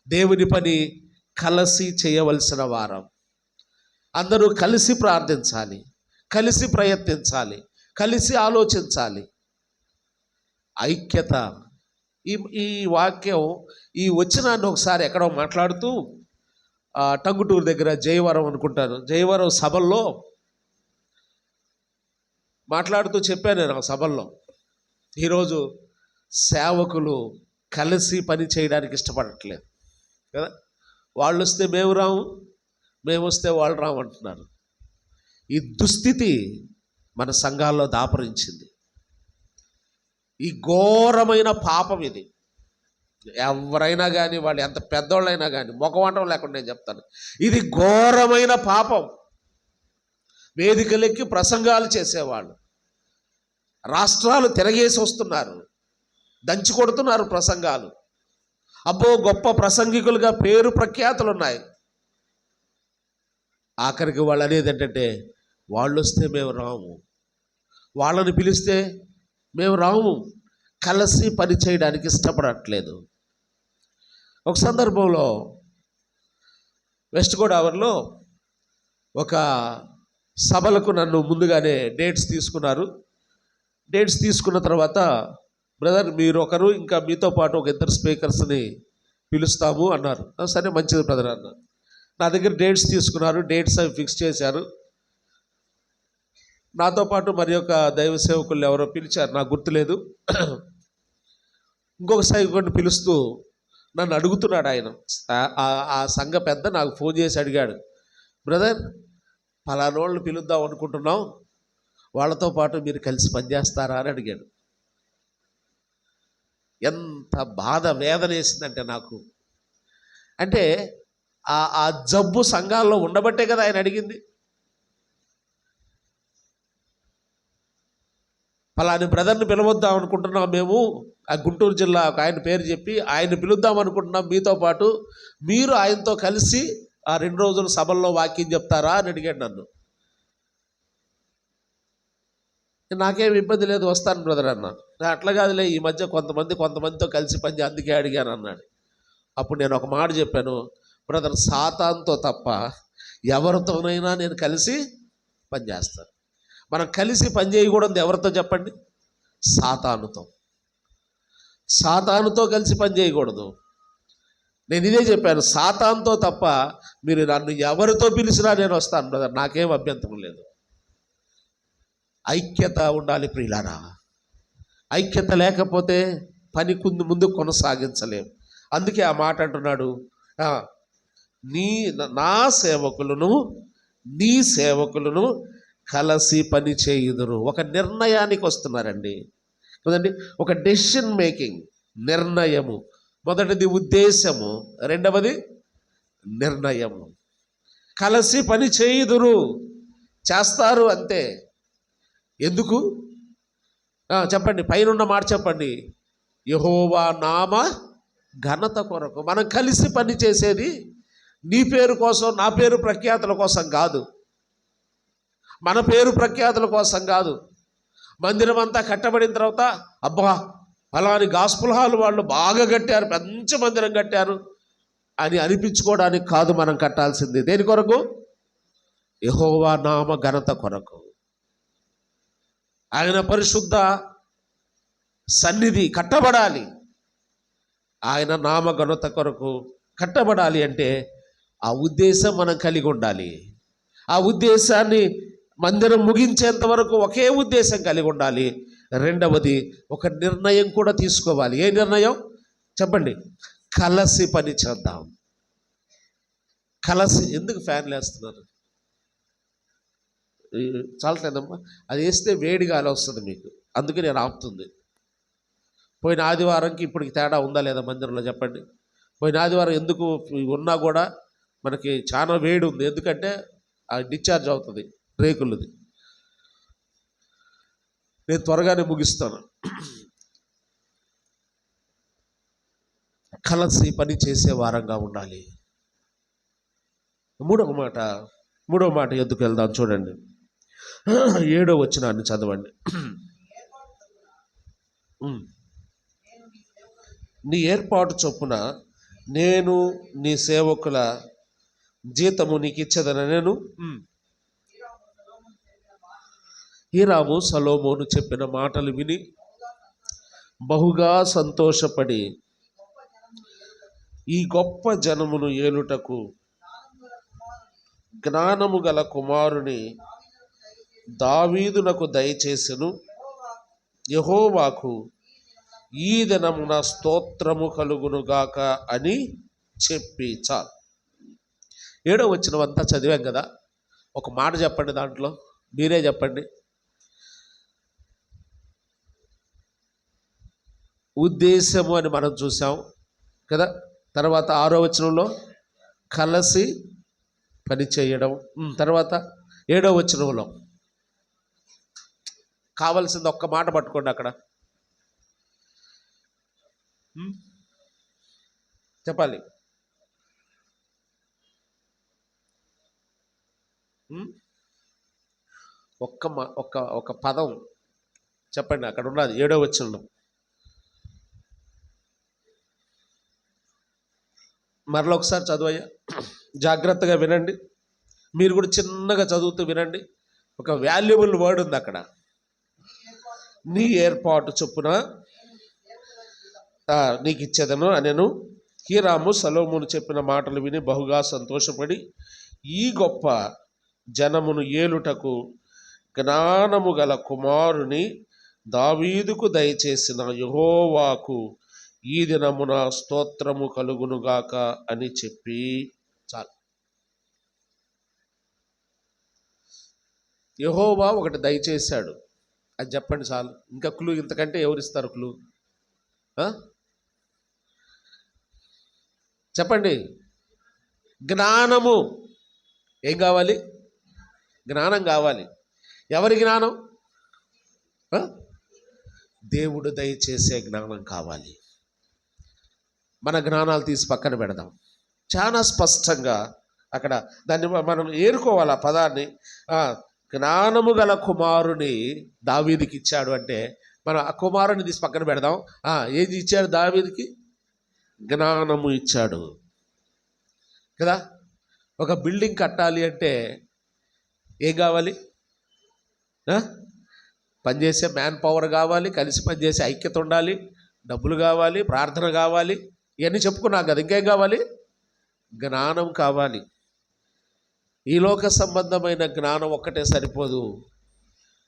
దేవుని పని కలిసి చేయవలసిన వారం. అందరూ కలిసి ప్రార్థించాలి, కలిసి ప్రయత్నించాలి, కలిసి ఆలోచించాలి. ఐక్యత. ఈ వాక్యం, ఈ వచనాన్ని ఒకసారి ఎక్కడో మాట్లాడుతూ టంగుటూరు దగ్గర జయవరం అనుకుంటాను, జయవరం సభల్లో మాట్లాడుతూ చెప్పాను నేను. ఆ సభల్లో ఈరోజు సేవకులు కలిసి పని చేయడానికి ఇష్టపడట్లేదు కదా. వాళ్ళు వస్తే మేము రాము, మేము వస్తే వాళ్ళు రామంటున్నారు. ఈ దుస్థితి మన సంఘాల్లో దాపరించింది. ఈ ఘోరమైన పాపం ఇది. ఎవరైనా కానీ, వాళ్ళు ఎంత పెద్దోళ్ళైనా కానీ, ముఖవంటం లేకుండా నేను చెప్తాను, ఇది ఘోరమైన పాపం. వేదికలెక్కి ప్రసంగాలు చేసేవాళ్ళు రాష్ట్రాలు తిరగేసి వస్తున్నారు, దంచి కొడుతున్నారు ప్రసంగాలు. అబ్బో, గొప్ప ప్రసంగికులుగా పేరు ప్రఖ్యాతులు ఉన్నాయి. ఆఖరికి వాళ్ళు అనేది ఏంటంటే, వాళ్ళు వస్తే మేము రాము, వాళ్ళని పిలిస్తే మేము రాము. కలిసి పని చేయడానికి ఇష్టపడట్లేదు. ఒక సందర్భంలో వెస్ట్ గోదావరిలో ఒక సభలకు నన్ను ముందుగానే డేట్స్ తీసుకున్నారు. డేట్స్ తీసుకున్న తర్వాత, బ్రదర్ మీరు ఒకరు, ఇంకా మీతో పాటు ఒక 2 స్పీకర్స్ని పిలుస్తాము అన్నారు. సరే మంచిది బ్రదర్ అన్నారు. నా దగ్గర డేట్స్ తీసుకున్నారు, డేట్స్ అవి ఫిక్స్ చేశారు. నాతో పాటు మరి యొక్క దైవ సేవకులు ఎవరో పిలిచారు, నాకు గుర్తులేదు. ఇంకొక సేవకుడిని పిలుస్తూ నన్ను అడుగుతున్నాడు ఆయన. ఆ సంఘ పెద్ద నాకు ఫోన్ చేసి అడిగాడు, బ్రదర్ పలానోళ్ళని పిలుద్దాం అనుకుంటున్నాం, వాళ్ళతో పాటు మీరు కలిసి పనిచేస్తారా అని అడిగాడు. ఎంత బాధ వేదన వేసిందంటే నాకు. అంటే ఆ జబ్బు సంఘాల్లో ఉండబట్టే కదా ఆయన అడిగింది. పలాని బ్రదర్ని పిలవద్దాం అనుకుంటున్నాం మేము, ఆ గుంటూరు జిల్లా ఒక ఆయన పేరు చెప్పి ఆయన పిలుద్దాం అనుకుంటున్నాం, మీతో పాటు మీరు ఆయనతో కలిసి ఆ 2 రోజుల సభల్లో వాక్యం చెప్తారా అని అడిగాడు నన్ను. నాకేం ఇబ్బంది లేదు, వస్తాను బ్రదర్ అన్నాను. అట్లా కాదులే, ఈ మధ్య కొంతమందితో కలిసి పని అందుకే అడిగాను అన్నాడు. అప్పుడు నేను ఒక మాట చెప్పాను, బ్రదర్ సాతానుతో తప్ప ఎవరితోనైనా నేను కలిసి పనిచేస్తాను. మనం కలిసి పని చేయకూడదు ఎవరితో చెప్పండి? సాతానుతో కలిసి పని చేయకూడదు. నేను ఇదే చెప్పాను, సాతానుతో తప్ప మీరు నన్ను ఎవరితో పిలిచినా నేను వస్తాను బ్రదర్, నాకేం అభ్యంతరం లేదు. ఐక్యత ఉండాలి ప్రియులారా. ఐక్యత లేకపోతే పని ముందు కొనసాగించలేం. అందుకే ఆ మాట అంటున్నాడు, నా సేవకులను నీ సేవకులను కలిసి పని చేయుదురు. ఒక నిర్ణయానికి వస్తున్నారండి కదండి, ఒక డెసిషన్ మేకింగ్, నిర్ణయము. మొదటిది ఉద్దేశము, రెండవది నిర్ణయము. కలిసి పని చేయుదురు, చేస్తారు అంతే. ఎందుకు చెప్పండి, పైనున్న మాట చెప్పండి. యెహోవా నామ ఘనత కొరకు. మనం కలిసి పని చేసేది నీ పేరు కోసం, నా పేరు ప్రఖ్యాతుల కోసం కాదు, మన పేరు ప్రఖ్యాతుల కోసం కాదు. మందిరం అంతా కట్టబడిన తర్వాత అబ్బా ఫలాని గాస్పుల్ హాల్ వాళ్ళు బాగా కట్టారు, మంచి మందిరం కట్టారు అని అనిపించుకోవడానికి కాదు మనం కట్టాల్సింది. దేని కొరకు? యెహోవా నామ ఘనత కొరకు. ఆయన పరిశుద్ధ సన్నిధి కట్టబడాలి. ఆయన నామ ఘనత కొరకు కట్టబడాలి అంటే ఆ ఉద్దేశం మనం కలిగి ఉండాలి. ఆ ఉద్దేశాన్ని మందిరం ముగించేంత వరకు ఒకే ఉద్దేశం కలిగి ఉండాలి. రెండవది ఒక నిర్ణయం కూడా తీసుకోవాలి. ఏ నిర్ణయం చెప్పండి? కలిసి పని చేద్దాం. కలిసి. ఎందుకు ఫ్యాన్లు వేస్తున్నారు? చాలట్లేదమ్మా, అది వేస్తే వేడి గాలి వస్తుంది మీకు, అందుకే నేను ఆపుతుంది. పోయిన ఆదివారంకి ఇప్పటికి తేడా ఉందా లేదా మందిరంలో చెప్పండి? పోయిన ఆదివారం ఎందుకు ఉన్నా కూడా మనకి చాలా వేడి ఉంది, ఎందుకంటే అది డిశ్చార్జ్ అవుతుంది రేకులది. నేను త్వరగానే ముగిస్తాను. కలిసి పని చేసే వారంగా ఉండాలి. మూడవ మాట ఎందుకు వెళ్దాం చూడండి. 7వ వచనాన్ని చదవండి. నీ ఏర్పాటు చొప్పున నేను నీ సేవకుల జీతము నీకు ఇచ్చేదన. నేను హీరాము సొలొమోను చెప్పిన మాటలు విని బహుగా సంతోషపడి ఈ గొప్ప జనమును ఏలుటకు జ్ఞానము గల కుమారుని దావీదునకు దయచేసెను. యెహోవాకు ఈ దినమున స్తోత్రము కలుగునుగాక అని చెప్పి. చాలు. 7వ వచనం అంతా చదివాం కదా. ఒక మాట చెప్పండి, దాంట్లో మీరే చెప్పండి. ఉద్దేశము అని మనం చూసాం కదా. తర్వాత 6వ వచనంలో కలిసి పని చేయడం. తర్వాత 7వ వచనంలో కావలసింది ఒక్క మాట పట్టుకోండి అక్కడ. చెప్పాలి. ఒక్క పదం చెప్పండి అక్కడ ఉన్నది 7వ వచనంలో. మరలా ఒకసారి చదువయ్యా, జాగ్రత్తగా వినండి. మీరు కూడా చిన్నగా చదువుతూ వినండి. ఒక వాల్యుబుల్ వర్డ్ ఉంది అక్కడ. నీ ఏర్పాటు చొప్పున నీకు ఇచ్చేదను నేను హీరాము సొలొమోను చెప్పిన మాటలు విని బహుగా సంతోషపడి ఈ గొప్ప జనమును ఏలుటకు జ్ఞానము గల కుమారుని దావీదుకు దయచేసిన యెహోవాకు ఈ దినమున స్తోత్రము కలుగునుగాక అని చెప్పి చాలు. యెహోవా ఒకటి దయచేశాడు అది చెప్పండి చాలు. ఇంకా క్లూ ఇంతకంటే ఎవరిస్తారు క్లూ? చెప్పండి. జ్ఞానము. ఏం కావాలి? జ్ఞానం కావాలి. ఎవరి జ్ఞానం? దేవుడు దయచేసే జ్ఞానం కావాలి. మన జ్ఞానాలు తీసి పక్కన పెడదాం. చాలా స్పష్టంగా అక్కడ దాన్ని మనం ఏరుకోవాలి. ఆ పదాన్ని జ్ఞానము గల కుమారుని దావీదుకి ఇచ్చాడు అంటే మనం ఆ కుమారుని తీసి పక్కన పెడదాం. ఏది ఇచ్చాడు దావీదుకి? జ్ఞానము ఇచ్చాడు కదా. ఒక బిల్డింగ్ కట్టాలి అంటే ఏం కావాలి? పనిచేసే మ్యాన్ పవర్ కావాలి, కలిసి పనిచేసే ఐక్యత ఉండాలి, డబ్బులు కావాలి, ప్రార్థన కావాలి, ఇవన్నీ చెప్పుకున్నాం కదా. ఇంకేం కావాలి? జ్ఞానం కావాలి. ఈ లోక సంబంధమైన జ్ఞానం ఒక్కటే సరిపోదు,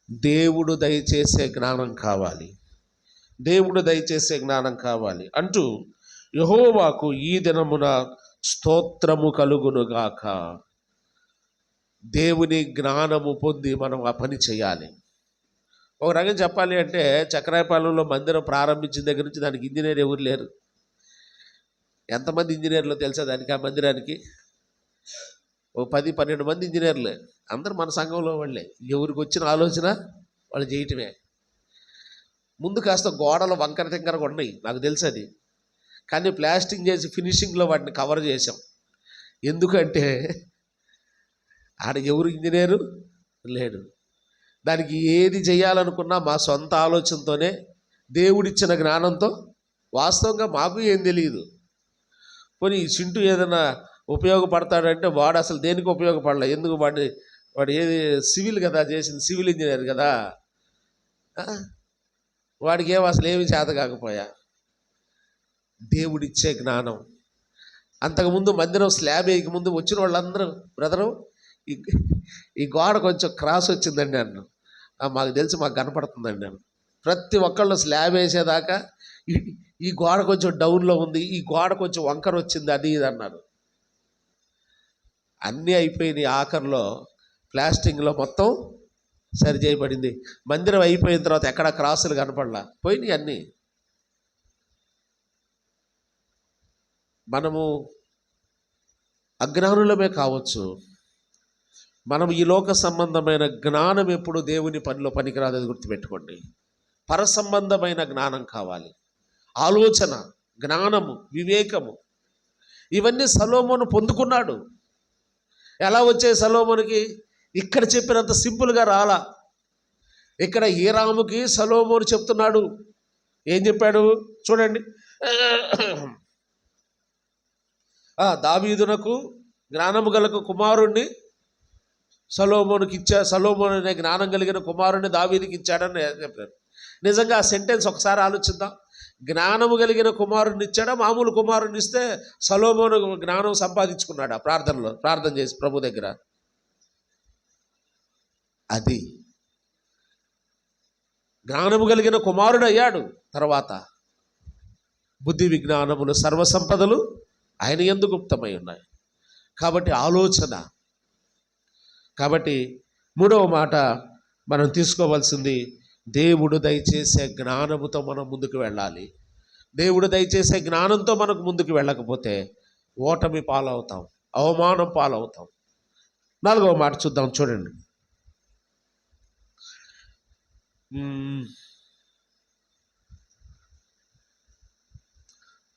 దేవుడు దయచేసే జ్ఞానం కావాలి. దేవుడు దయచేసే జ్ఞానం కావాలి అంటూ యెహోవాకు ఈ దినమున స్తోత్రము కలుగునుగాక. దేవుని జ్ఞానము పొంది మనం ఆ పని చేయాలి. ఒక రకం చెప్పాలి అంటే చక్రాయపాలెంలో మందిరం ప్రారంభించిన దగ్గర నుంచి దానికి ఇంజనీర్ ఎవరు లేరు. ఎంతమంది ఇంజనీర్లు తెలుసా దానికి? ఆ మందిరానికి 10-12 మంది ఇంజనీర్లే. అందరూ మన సంఘంలో వాళ్ళే. ఎవరికి వచ్చిన ఆలోచన వాళ్ళు చేయటమే. ముందు కాస్త గోడలు వంకర తింకరగా ఉన్నాయి, నాకు తెలుసు అది. కానీ ప్లాస్టింగ్ చేసి ఫినిషింగ్లో వాటిని కవర్ చేసాం. ఎందుకంటే ఆడ ఎవరు ఇంజనీరు లేడు. దానికి ఏది చేయాలనుకున్నా మా సొంత ఆలోచనతోనే, దేవుడిచ్చిన జ్ఞానంతో. వాస్తవంగా మాకు ఏం తెలియదు. పోనీ ఈ చింటూ ఏదైనా ఉపయోగపడతాడంటే వాడు అసలు దేనికి ఉపయోగపడలే. ఎందుకు? వాడు ఏది సివిల్ కదా చేసింది, సివిల్ ఇంజనీర్ కదా. వాడికి అసలు ఏమి చేత కాకపోయా. దేవుడిచ్చే జ్ఞానం. అంతకుముందు మందిరం స్లాబ్ వేయక ముందు వచ్చిన వాళ్ళందరూ, బ్రదరు ఈ గోడ కొంచెం క్రాస్ వచ్చిందండి అన్న. మాకు తెలిసి మాకు కనపడుతుందండి నేను. ప్రతి ఒక్కళ్ళు స్లాబ్ వేసేదాకా ఈ గోడ కొంచెం డౌన్లో ఉంది, ఈ గోడ కొంచెం వంకర వచ్చింది, అది ఇది అన్నారు. అన్నీ అయిపోయినాయి. ఆఖరిలో ప్లాస్టింగ్లో మొత్తం సరి చేయబడింది. మందిరం అయిపోయిన తర్వాత ఎక్కడ క్రాసులు కనపడలా, పోయినాయి అన్నీ. మనము అజ్ఞానులమే కావచ్చు, మనం ఈ లోక సంబంధమైన జ్ఞానం ఎప్పుడు దేవుని పనిలో పనికిరాదని గుర్తుపెట్టుకోండి. పరసంబంధమైన జ్ఞానం కావాలి. ఆలోచన, జ్ఞానము, వివేకము, ఇవన్నీ సొలొమోను పొందుకున్నాడు. ఎలా వచ్చాయి సొలొమోనుకి? ఇక్కడ చెప్పినంత సింపుల్గా రాలా. ఇక్కడ హీరాముకి సొలొమోను చెప్తున్నాడు. ఏం చెప్పాడు చూడండి. దావీదునకు జ్ఞానము గల కుమారుణ్ణి సొలొమోనుకి సొలొమోను అనే జ్ఞానం కలిగిన కుమారుణ్ణి దావీదుకి ఇచ్చాడని చెప్పారు. నిజంగా ఆ సెంటెన్స్ ఒకసారి ఆలోచిద్దాం. జ్ఞానము కలిగిన కుమారుణ్ణి ఇచ్చాడా? మామూలు కుమారుణ్ణి ఇస్తే సొలొమోను జ్ఞానం సంపాదించుకున్నాడా? ప్రార్థన చేసి ప్రభు దగ్గర. అది జ్ఞానము కలిగిన కుమారుడు అయ్యాడు. తర్వాత బుద్ధి విజ్ఞానములు సర్వసంపదలు ఆయన యందు గుప్తమై ఉన్నాయి. కాబట్టి ఆలోచన. కాబట్టి మూడవ మాట మనం తీసుకోవాల్సింది, దేవుడు దయచేసే జ్ఞానముతో మనం ముందుకు వెళ్ళాలి. దేవుడు దయచేసే జ్ఞానంతో మనకు ముందుకు వెళ్ళకపోతే ఓటమి పాలవుతాం, అవమానం పాలవుతాం. 4వ మాట చూద్దాం, చూడండి.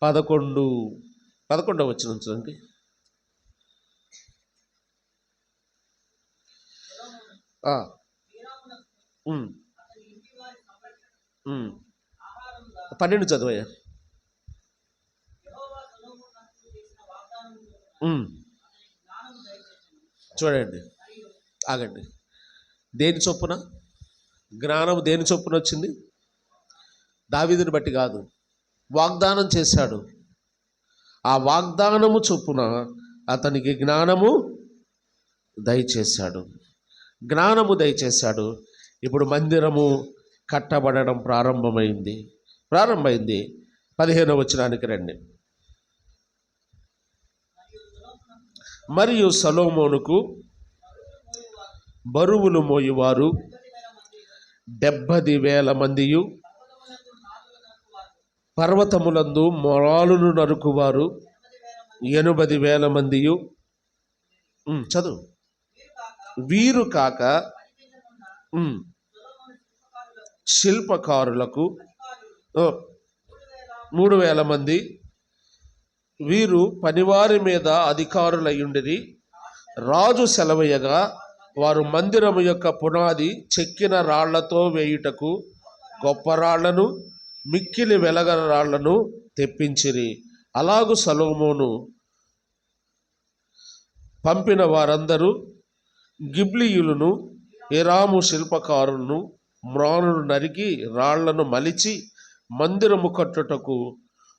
11వ వచనం చూడండి. ఆ 12 చదువయ్యా. చూడండి, ఆగండి. దేని చొప్పున జ్ఞానం దేని చొప్పున వచ్చింది? దావీదుని బట్టి కాదు. వాగ్దానం చేశాడు. ఆ వాగ్దానము చొప్పున అతనికి జ్ఞానము దయచేశాడు. ఇప్పుడు మందిరము కట్టబడడం ప్రారంభమైంది. 15వ వచనానికి రండి. మరియు సొలొమోనుకు బరువులు మోయువారు 70,000 మందియు, పర్వతములందు మొరాలును నరుకువారు 80,000 మందియు. చదువు. వీరు కాక శిల్పకారులకు 3,000 మంది. వీరు పనివారి మీద అధికారులయ్యుండిరి. రాజు సెలవయ్యగా వారు మందిరము యొక్క పునాది చెక్కిన రాళ్లతో వేయుటకు గొప్ప రాళ్లను, మిక్కిలి వెలగల రాళ్లను తెప్పించిరి. అలాగు సొలొమోను పంపిన వారందరూ గిబ్లీయులను, ఎరాము శిల్పకారులను మ్రానును నరికి రాళ్లను మలిచి మందిరము కట్టుటకు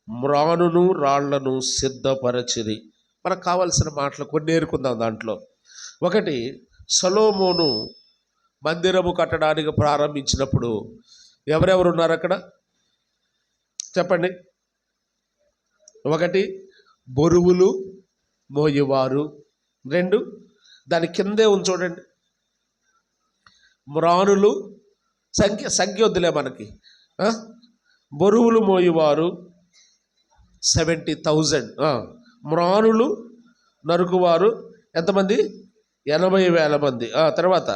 మ్రానును రాళ్లను సిద్ధపరచిరి. మనకు కావలసిన మాటలు కొన్ని ఏరుకుందాం. దాంట్లో ఒకటి, సొలొమోను మందిరము కట్టడానికి ప్రారంభించినప్పుడు ఎవరెవరు ఉన్నారు అక్కడ చెప్పండి. ఒకటి, బరువులు మోయువారు. 2, దాని కిందే చూడండి, మ్రానులు. సంఖ్య వద్దులే మనకి. బరువులు మోయువారు 70,000. మ్రానులు నరుకువారు ఎంతమంది? 80,000 మంది. తర్వాత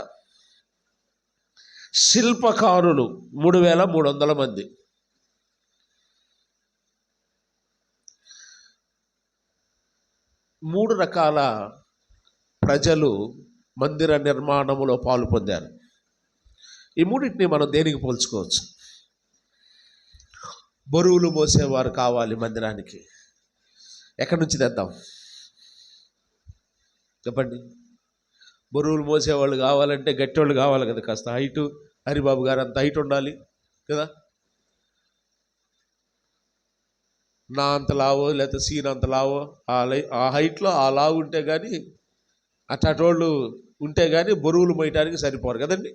శిల్పకారులు 3,300 మంది. మూడు రకాల ప్రజలు మందిర నిర్మాణములో పాలు పొందారు. ఈ మూడింటిని మనం దేనికి పోల్చుకోవచ్చు? బరువులు మోసేవారు కావాలి మందిరానికి. ఎక్కడి నుంచి తెద్దాం చెప్పండి? బరువులు మోసేవాళ్ళు కావాలంటే గట్టోళ్ళు కావాలి కదా, కాస్త హైటు. హరిబాబు గారు అంత హైట్ ఉండాలి కదా, నా అంత లావో లేకపోతే సీన్ అంత లావో ఆ హైట్లో ఆ లావు ఉంటే కానీ, అట్టోళ్ళు ఉంటే కానీ బరువులు మోయటానికి సరిపోరు కదండి.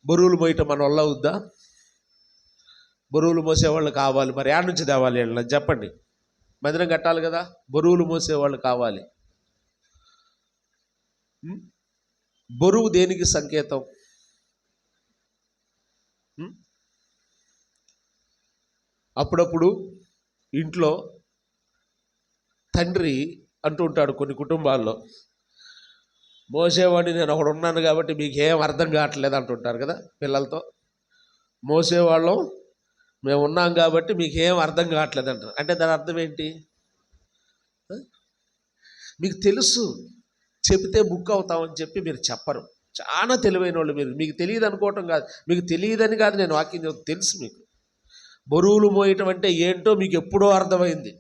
బరువులు మోయటం మన వల్ల అవుద్దా? బరువులు మోసేవాళ్ళు కావాలి. మరి యాడ్ నుంచి తేవాలి వీళ్ళని చెప్పండి. మందిరం కట్టాలి కదా, బరువులు మోసేవాళ్ళు కావాలి. బరువు దేనికి సంకేతం? అప్పుడప్పుడు ఇంట్లో తండ్రి అంటూ ఉంటాడు కొన్ని కుటుంబాల్లో, మోసేవాడిని నేను ఒకడు ఉన్నాను కాబట్టి మీకు ఏం అర్థం కావట్లేదు అంటుంటారు కదా పిల్లలతో. మోసేవాళ్ళం మేము ఉన్నాం కాబట్టి మీకు ఏం అర్థం కావట్లేదు అంటారు. అంటే దాని అర్థం ఏంటి? మీకు తెలుసు, చెబితే బుక్ అవుతామని చెప్పి మీరు చెప్పరు. చాలా తెలివైన వాళ్ళు మీరు. మీకు తెలియదు అనుకోవటం కాదు, మీకు తెలియదని కాదు నేను వాక్యం తెలుసు. మీకు బరువులు మోయటం అంటే ఏంటో మీకు ఎప్పుడో అర్థమైంది.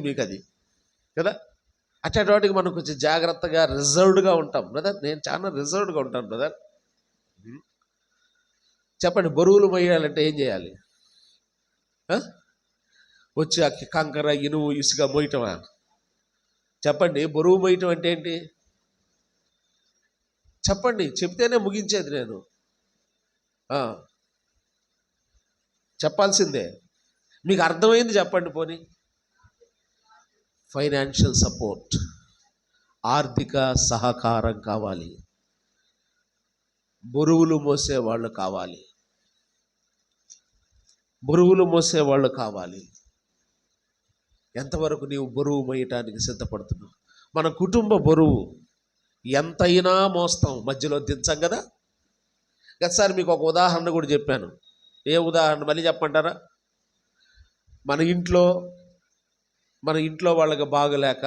మీకు అది కదా. అట్లాంటి వాటికి మనం కొంచెం జాగ్రత్తగా రిజర్వ్డ్గా ఉంటాం బ్రదర్. నేను చాలా రిజర్వ్డ్గా ఉంటాను బ్రదర్. చెప్పండి, బరువులు మోయాలంటే ఏం చేయాలి? వచ్చి ఆ కంకర, ఇనుము, ఇసుక మోయటమా? చెప్పండి, బరువు మోయటం అంటే ఏంటి చెప్పండి. చెప్తేనే ముగించేది నేను. చెప్పాల్సిందే. మీకు అర్థమైంది చెప్పండి. పోనీ ఫైనాన్షియల్ సపోర్ట్, ఆర్థిక సహకారం కావాలి. బరువులు మోసేవాళ్ళు కావాలి. ఎంతవరకు నీవు బరువు మోయటానికి సిద్ధపడుతున్నావు? మన కుటుంబ బరువు ఎంతైనా మోస్తాం, మధ్యలో దించం కదా. గతసారి మీకు ఒక ఉదాహరణ కూడా చెప్పాను. ఏ ఉదాహరణ మళ్ళీ చెప్పమంటారా? మన ఇంట్లో వాళ్ళకి బాగలేక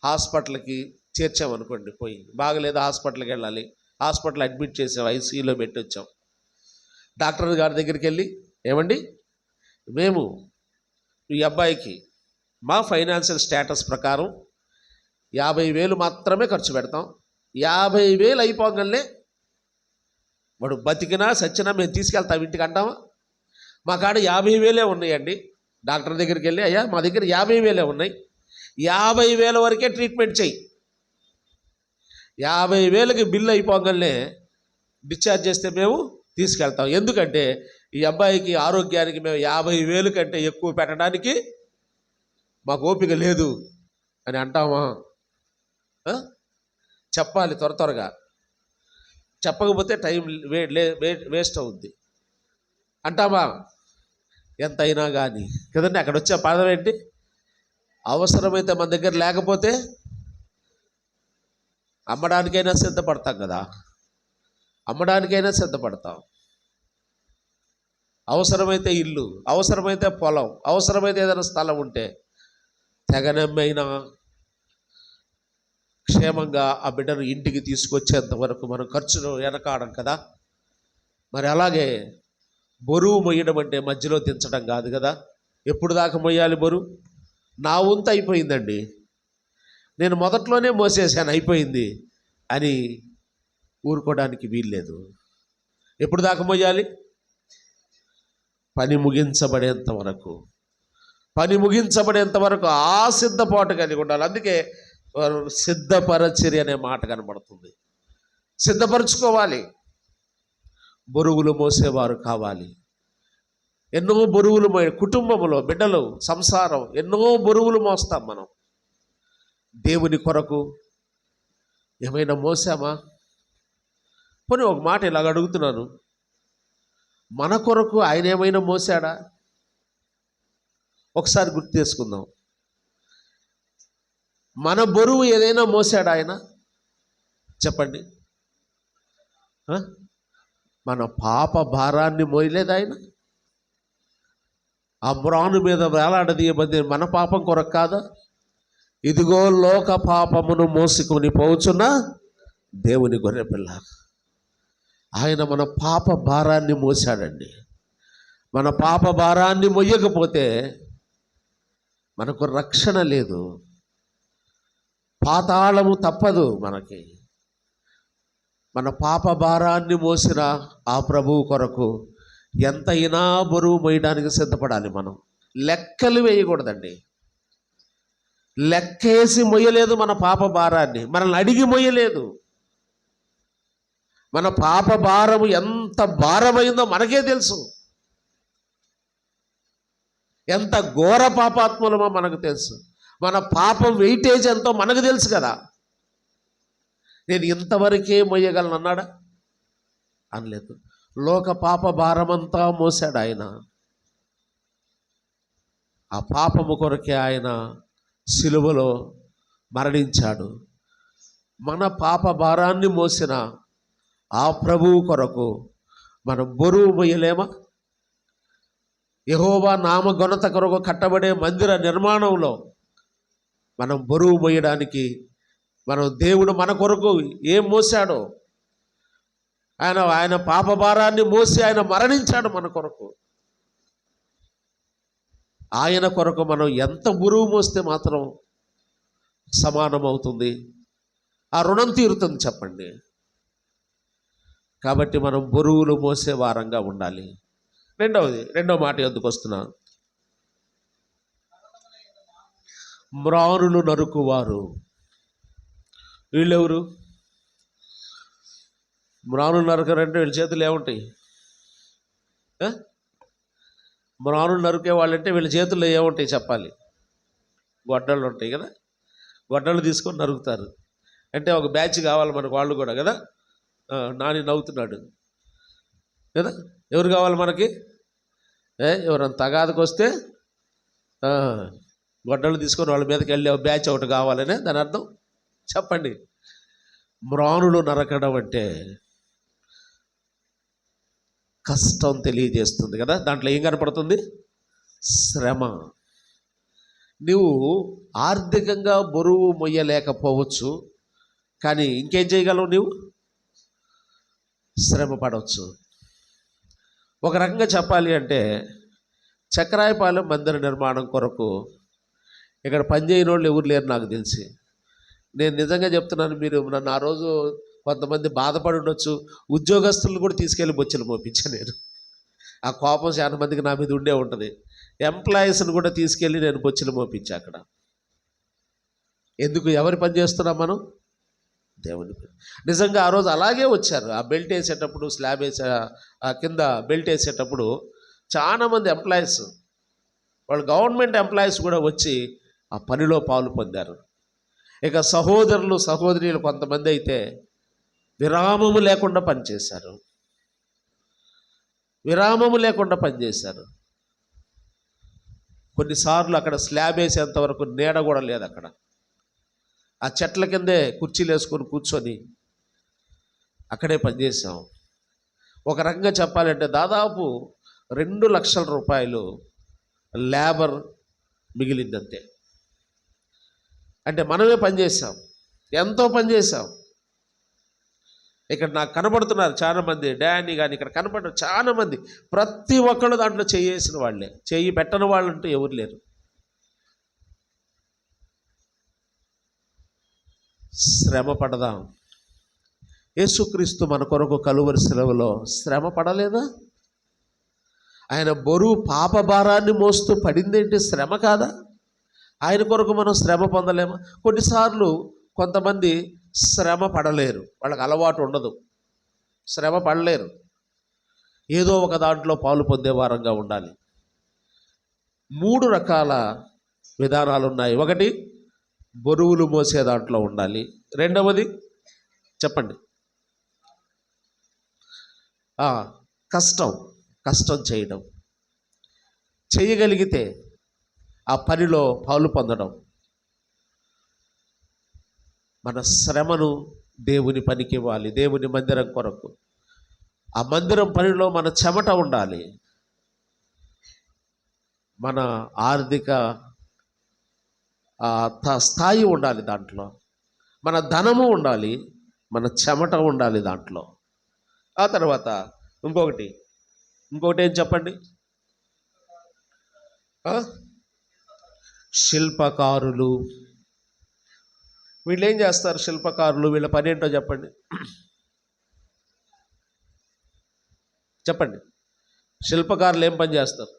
హాస్పిటల్కి చేర్చామనుకోండి. పోయి బాగలేదు, హాస్పిటల్కి వెళ్ళాలి. హాస్పిటల్ అడ్మిట్ చేసాం, ఐసీయూలో పెట్టి వచ్చాం. డాక్టర్ గారి దగ్గరికి వెళ్ళి, ఏమండి మేము ఈ అబ్బాయికి మా ఫైనాన్షియల్ స్టేటస్ ప్రకారం 50,000 మాత్రమే ఖర్చు పెడతాం. 50,000 అయిపోగానే వాడు బతికినా సచ్చినా మేము తీసుకెళ్తాం ఇంటికి అంటామా? మా కాడ 50,000 ఉన్నాయండి. డాక్టర్ దగ్గరికి వెళ్ళి, అయ్యా మా దగ్గర 50,000 ఉన్నాయి, 50,000 వరకే ట్రీట్మెంట్ చెయ్యి. 50,000కి బిల్లు అయిపోగానే డిశ్చార్జ్ చేస్తే మేము తీసుకెళ్తాం. ఎందుకంటే ఈ అబ్బాయికి ఆరోగ్యానికి మేము 50,000 కంటే ఎక్కువ పెట్టడానికి మాకు ఓపిక లేదు అని అంటామా? చెప్పాలి త్వరగా. చెప్పకపోతే టైం వేస్ట్ అవుద్ది. అంటామా? ఎంతైనా కానీ కదండి. అక్కడ వచ్చే పదం ఏంటి? అవసరమైతే మన దగ్గర లేకపోతే అమ్మడానికైనా సిద్ధపడతాం కదా, అమ్మడానికైనా సిద్ధపడతాం. అవసరమైతే ఇల్లు, అవసరమైతే పొలం, అవసరమైతే ఏదైనా స్థలం ఉంటే తెగనమ్మైనా క్షేమంగా ఆ బిడ్డను ఇంటికి తీసుకొచ్చేంత వరకు మనం ఖర్చును వెనకాడం కదా. మరి అలాగే బరువు మొయ్యడం అంటే మధ్యలో దించడం కాదు కదా. ఎప్పుడు దాకా మొయ్యాలి బరువు? నా వంతు అయిపోయిందండి, నేను మొదట్లోనే మోసేసాను, అయిపోయింది అని ఊరుకోవడానికి వీల్లేదు. ఎప్పుడు దాకా మొయ్యాలి? పని ముగించబడేంత వరకు. పని ముగించబడేంత వరకు ఆ సిద్ధపాటు కలిగి ఉండాలి. అందుకే సిద్ధపరచరి అనే మాట కనబడుతుంది. సిద్ధపరచుకోవాలి. బరువులు మోసేవారు కావాలి. ఎన్నో బరువులు కుటుంబంలో బిడ్డలు, సంసారం, ఎన్నో బరువులు మోస్తాం మనం. దేవుని కొరకు ఏమైనా మోసామా? పోనీ ఒక మాట ఇలాగ అడుగుతున్నాను, మన కొరకు ఆయన ఏమైనా మోసాడా? ఒకసారి గుర్తు చేసుకుందాం. మన బరువు ఏదైనా మోసాడా ఆయన? చెప్పండి. మన పాప భారాన్ని మోయలేదు ఆయన? ఆ మ్రాను మీద వేలాడదీయబడి మన పాపం కొరకు కాదా? ఇదిగో లోక పాపమును మోసుకొని పోచున్న దేవుని గొర్రెపిల్ల. ఆయన మన పాప భారాన్ని మోసాడండి. మన పాప భారాన్ని మొయ్యకపోతే మనకు రక్షణ లేదు, పాతాళము తప్పదు మనకి. మన పాప భారాన్ని మోసిన ఆ ప్రభువు కొరకు ఎంతైనా బరువు మోయడానికి సిద్ధపడాలి. మనం లెక్కలు వేయకూడదండి. లెక్కేసి మొయ్యలేదు మన పాప భారాన్ని, మనల్ని అడిగి మొయ్యలేదు. మన పాప భారము ఎంత భారమైందో మనకే తెలుసు. ఎంత ఘోర పాపాత్ములమో మనకు తెలుసు. మన పాపం వెయిటేజ్ ఎంతో మనకు తెలుసు కదా. నేను ఇంతవరకే మొయ్యగలను అన్నాడా? అనలేదు. లోక పాప భారమంతా మోసాడు ఆయన. ఆ పాపము కొరకే ఆయన సిలువలో మరణించాడు. మన పాప భారాన్ని మోసిన ఆ ప్రభువు కొరకు మనం బరువు మొయ్యలేమా? యెహోవా నామ ఘనత కొరకు కట్టబడే మందిర నిర్మాణంలో మనం బరువు మొయ్యడానికి దేవుడు మన కొరకు ఏం మోసాడో, ఆయన పాప భారాన్ని మోసి ఆయన మరణించాడు మన కొరకు. ఆయన కొరకు మనం ఎంత బరువు మోస్తే మాత్రం సమానం అవుతుంది? ఆ రుణం తీరుతుంది చెప్పండి. కాబట్టి మనం బరువులు మోసే వారంగా ఉండాలి. రెండో మాట ఎందుకు వస్తున్నా, మ్రానులు నరుకువారు. వీళ్ళెవరు? మ్రానులు నరకరంటే వీళ్ళ చేతులు ఏముంటాయి? మ్రానులు నరికే వాళ్ళంటే వీళ్ళ చేతుల్లో ఏముంటాయి చెప్పాలి? గొడ్డళ్ళు ఉంటాయి కదా. గొడ్డళ్ళు తీసుకొని నరుకుతారు. అంటే ఒక బ్యాచ్ కావాలి మనకు, వాళ్ళు కూడా కదా. నాని నవ్వుతున్నాడు కదా. ఎవరు కావాలి మనకి? ఎవరైనా తగాదకు వస్తే గొడ్డళ్ళు తీసుకొని వాళ్ళ మీదకి వెళ్ళే బ్యాచ్ ఒకటి కావాలనే దాని అర్థం. చెప్పండి. మ్రానులు నరకడం అంటే కష్టం తెలియజేస్తుంది కదా. దాంట్లో ఏం కనపడుతుంది? శ్రమ. నువ్వు ఆర్థికంగా బరువు మొయ్యలేకపోవచ్చు, కానీ ఇంకేం చేయగలవు? నువ్వు శ్రమ పడవచ్చు. ఒక రకంగా చెప్పాలి అంటే చక్రాయపాలెం మందిర నిర్మాణం కొరకు ఇక్కడ పనిచేయని వాళ్ళు ఎవరు లేరు నాకు తెలిసి. నేను నిజంగా చెప్తున్నాను, మీరు నన్ను ఆ రోజు కొంతమంది బాధపడి ఉండొచ్చు, ఉద్యోగస్తులను కూడా తీసుకెళ్ళి బొచ్చెలు మోపించాను నేను. ఆ కోపం చాలా మందికి నా మీద ఉండే ఉంటుంది. ఎంప్లాయీస్ని కూడా తీసుకెళ్ళి నేను బొచ్చులు మోపించా అక్కడ. ఎందుకు? ఎవరి పని చేస్తున్నాం మనం? దేవుని పని. నిజంగా ఆ రోజు అలాగే వచ్చారు. ఆ బెల్ట్ వేసేటప్పుడు, స్లాబ్ వేసే ఆ కింద బెల్ట్ వేసేటప్పుడు చాలామంది ఎంప్లాయీస్, వాళ్ళు గవర్నమెంట్ ఎంప్లాయీస్ కూడా వచ్చి ఆ పనిలో పాలు పొందారు. ఇక సహోదరులు సహోదరీలు కొంతమంది అయితే విరామము లేకుండా పనిచేశారు. విరామము లేకుండా పనిచేశారు. కొన్నిసార్లు అక్కడ స్లాబ్ వేసేంత వరకు నీడ కూడా లేదు. అక్కడ ఆ చెట్ల కిందే కుర్చీలు వేసుకొని కూర్చొని అక్కడే పనిచేసాం. ఒక రకంగా చెప్పాలంటే దాదాపు 2 లక్షల రూపాయలు లేబర్ మిగిలిందంతే. అంటే మనమే పనిచేసాం, ఎంతో పనిచేసాం. ఇక్కడ నాకు కనబడుతున్నారు చాలామంది, డానీ కానీ ఇక్కడ కనబడ్డారు చాలామంది. ప్రతి ఒక్కళ్ళు దాంట్లో చేసిన వాళ్ళే, చెయ్యి పెట్టని వాళ్ళు అంటూ ఎవరు లేరు. శ్రమ పడదాం. యేసుక్రీస్తు మన కొరకు కలువరి శిలువలో శ్రమ పడలేదా? ఆయన బరువు పాప భారాన్ని మోస్తూ పడిందేంటి? శ్రమ కాదా? ఆయన కొరకు మనం శ్రమ పొందలేమా? కొన్నిసార్లు కొంతమంది శ్రమ పడలేరు, వాళ్ళకి అలవాటు ఉండదు, శ్రమ పడలేరు. ఏదో ఒక దాంట్లో పాలు పొందే వారంగా ఉండాలి. 3 రకాల విధానాలు ఉన్నాయి. ఒకటి, బరువులు మోసే దాంట్లో ఉండాలి. రెండవది చెప్పండి, కష్టం చేయడం, చేయగలిగితే ఆ పనిలో పాలు పొందడం. మన శ్రమను దేవుని పనికి ఇవ్వాలి, దేవుని మందిరం కొరకు. ఆ మందిరం పనిలో మన చెమట ఉండాలి, మన ఆర్థిక స్థాయి ఉండాలి దాంట్లో, మన ధనము ఉండాలి, మన చెమట ఉండాలి దాంట్లో. ఆ తర్వాత ఇంకొకటి ఏం చెప్పండి? శిల్పకారులు. వీళ్ళు ఏం చేస్తారు? శిల్పకారులు, వీళ్ళ పని ఏంటో చెప్పండి. చెప్పండి, శిల్పకారులు ఏం పని చేస్తారు?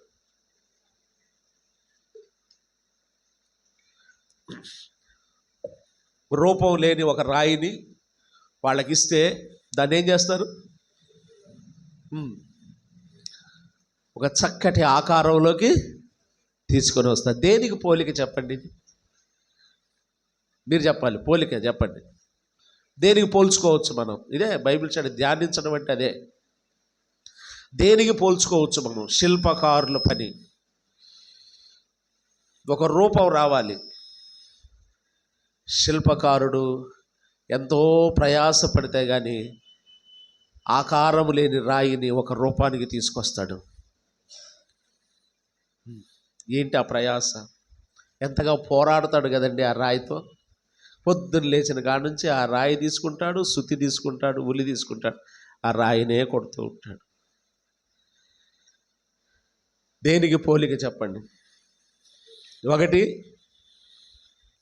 రూపం లేని ఒక రాయిని వాళ్ళకి ఇస్తే దాన్ని ఏం చేస్తారు? ఒక చక్కటి ఆకారంలోకి తీసుకొని వస్తారు. దేనికి పోలిక చెప్పండి? మీరు చెప్పాలి, పోలిక చెప్పండి. దేనికి పోల్చుకోవచ్చు మనం? ఇదే బైబిల్ స్టడీ ధ్యానించడం అంటే అదే. దేనికి పోల్చుకోవచ్చు మనం? శిల్పకారుల పని. ఒక రూపం రావాలి. శిల్పకారుడు ఎంతో ప్రయాసపడితే కానీ ఆకారము లేని రాయిని ఒక రూపానికి తీసుకొస్తాడు. ఏంటి ఆ ప్రయాస? ఎంతగా పోరాడతాడు కదండి ఆ రాయితో. పొద్దున్న లేచిన కాడ నుంచి ఆ రాయి తీసుకుంటాడు, సుత్తి తీసుకుంటాడు, ఉలి తీసుకుంటాడు, ఆ రాయినే కొడుతూ ఉంటాడు. దేనికి పోలిక చెప్పండి? ఒకటి,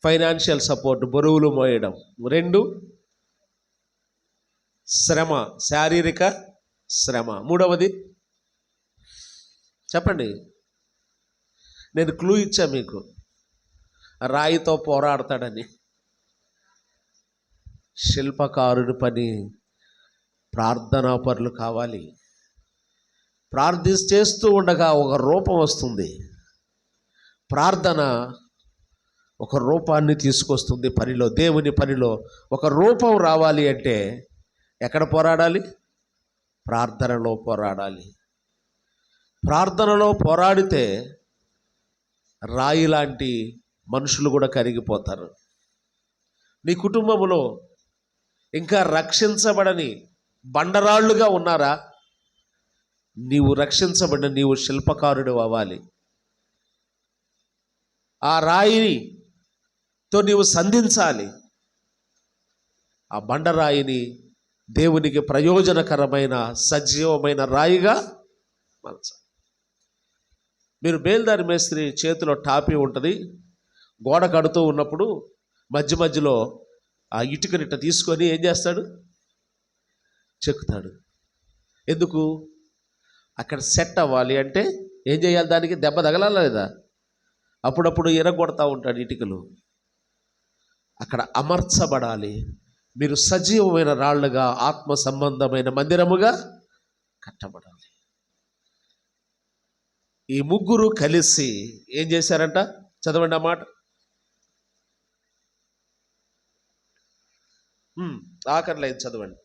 ఫైనాన్షియల్ సపోర్ట్, బరువులు మోయడం. 2, శ్రమ, శారీరక శ్రమ. 3వది చెప్పండి. నేను క్లూ ఇచ్చా మీకు, రాయితో పోరాడతాడని. శిల్పకారుడి పని ప్రార్థనా పరులు కావాలి. చేస్తూ ఉండగా ఒక రూపం వస్తుంది. ప్రార్థన ఒక రూపాన్ని తీసుకొస్తుంది పనిలో, దేవుని పనిలో. ఒక రూపం రావాలి అంటే ఎక్కడ పోరాడాలి? ప్రార్థనలో పోరాడాలి. ప్రార్థనలో పోరాడితే రాయి లాంటి మనుషులు కూడా కరిగిపోతారు. నీ కుటుంబంలో ఇంకా రక్షించబడని బండరాళ్ళుగా ఉన్నారా? నీవు రక్షించబడిన నీవు శిల్పకారుడు అవ్వాలి. ఆ రాయితో నీవు సంధించాలి. ఆ బండరాయిని దేవునికి ప్రయోజనకరమైన సజీవమైన రాయిగా మలచాలి. మీరు బేల్దారి మేస్త్రి చేతిలో టాపీ ఉంటుంది. గోడ కడుతూ ఉన్నప్పుడు మధ్యలో ఆ ఇటుకనిట్ట తీసుకొని ఏం చేస్తాడు? చెక్కుతాడు. ఎందుకు? అక్కడ సెట్ అవ్వాలి అంటే ఏం చేయాలి? దానికి దెబ్బ తగలాలా లేదా? అప్పుడప్పుడు ఎరగొడతా ఉంటాడు ఇటుకలు. అక్కడ అమర్చబడాలి. మీరు సజీవమైన రాళ్లుగా, ఆత్మ సంబంధమైన మందిరముగా కట్టబడాలి. ఈ ముగ్గురు కలిసి ఏం చేశారంట? చదవండి ఆ మాట. ఆఖరి లైన్ చదవండి.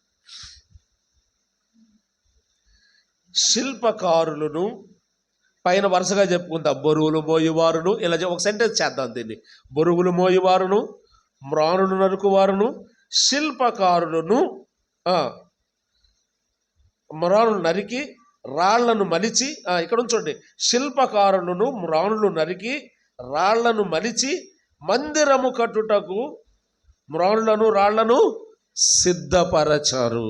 శిల్పకారులను, పైన వరుసగా చెప్పుకుందాం, బరువులు మోయువారును, ఇలా ఒక సెంటెన్స్ చేద్దాం దీన్ని. బరువులు మోయువారును, మ్రానులు నరుకువారును, శిల్పకారులను, మ్రానులు నరికి రాళ్లను మలిచి, ఇక్కడ ఉంచండి, శిల్పకారులను మ్రానులు నరికి రాళ్లను మలిచి మందిరము కట్టుటకు మ్రానులను రాళ్లను సిద్ధపరచారు.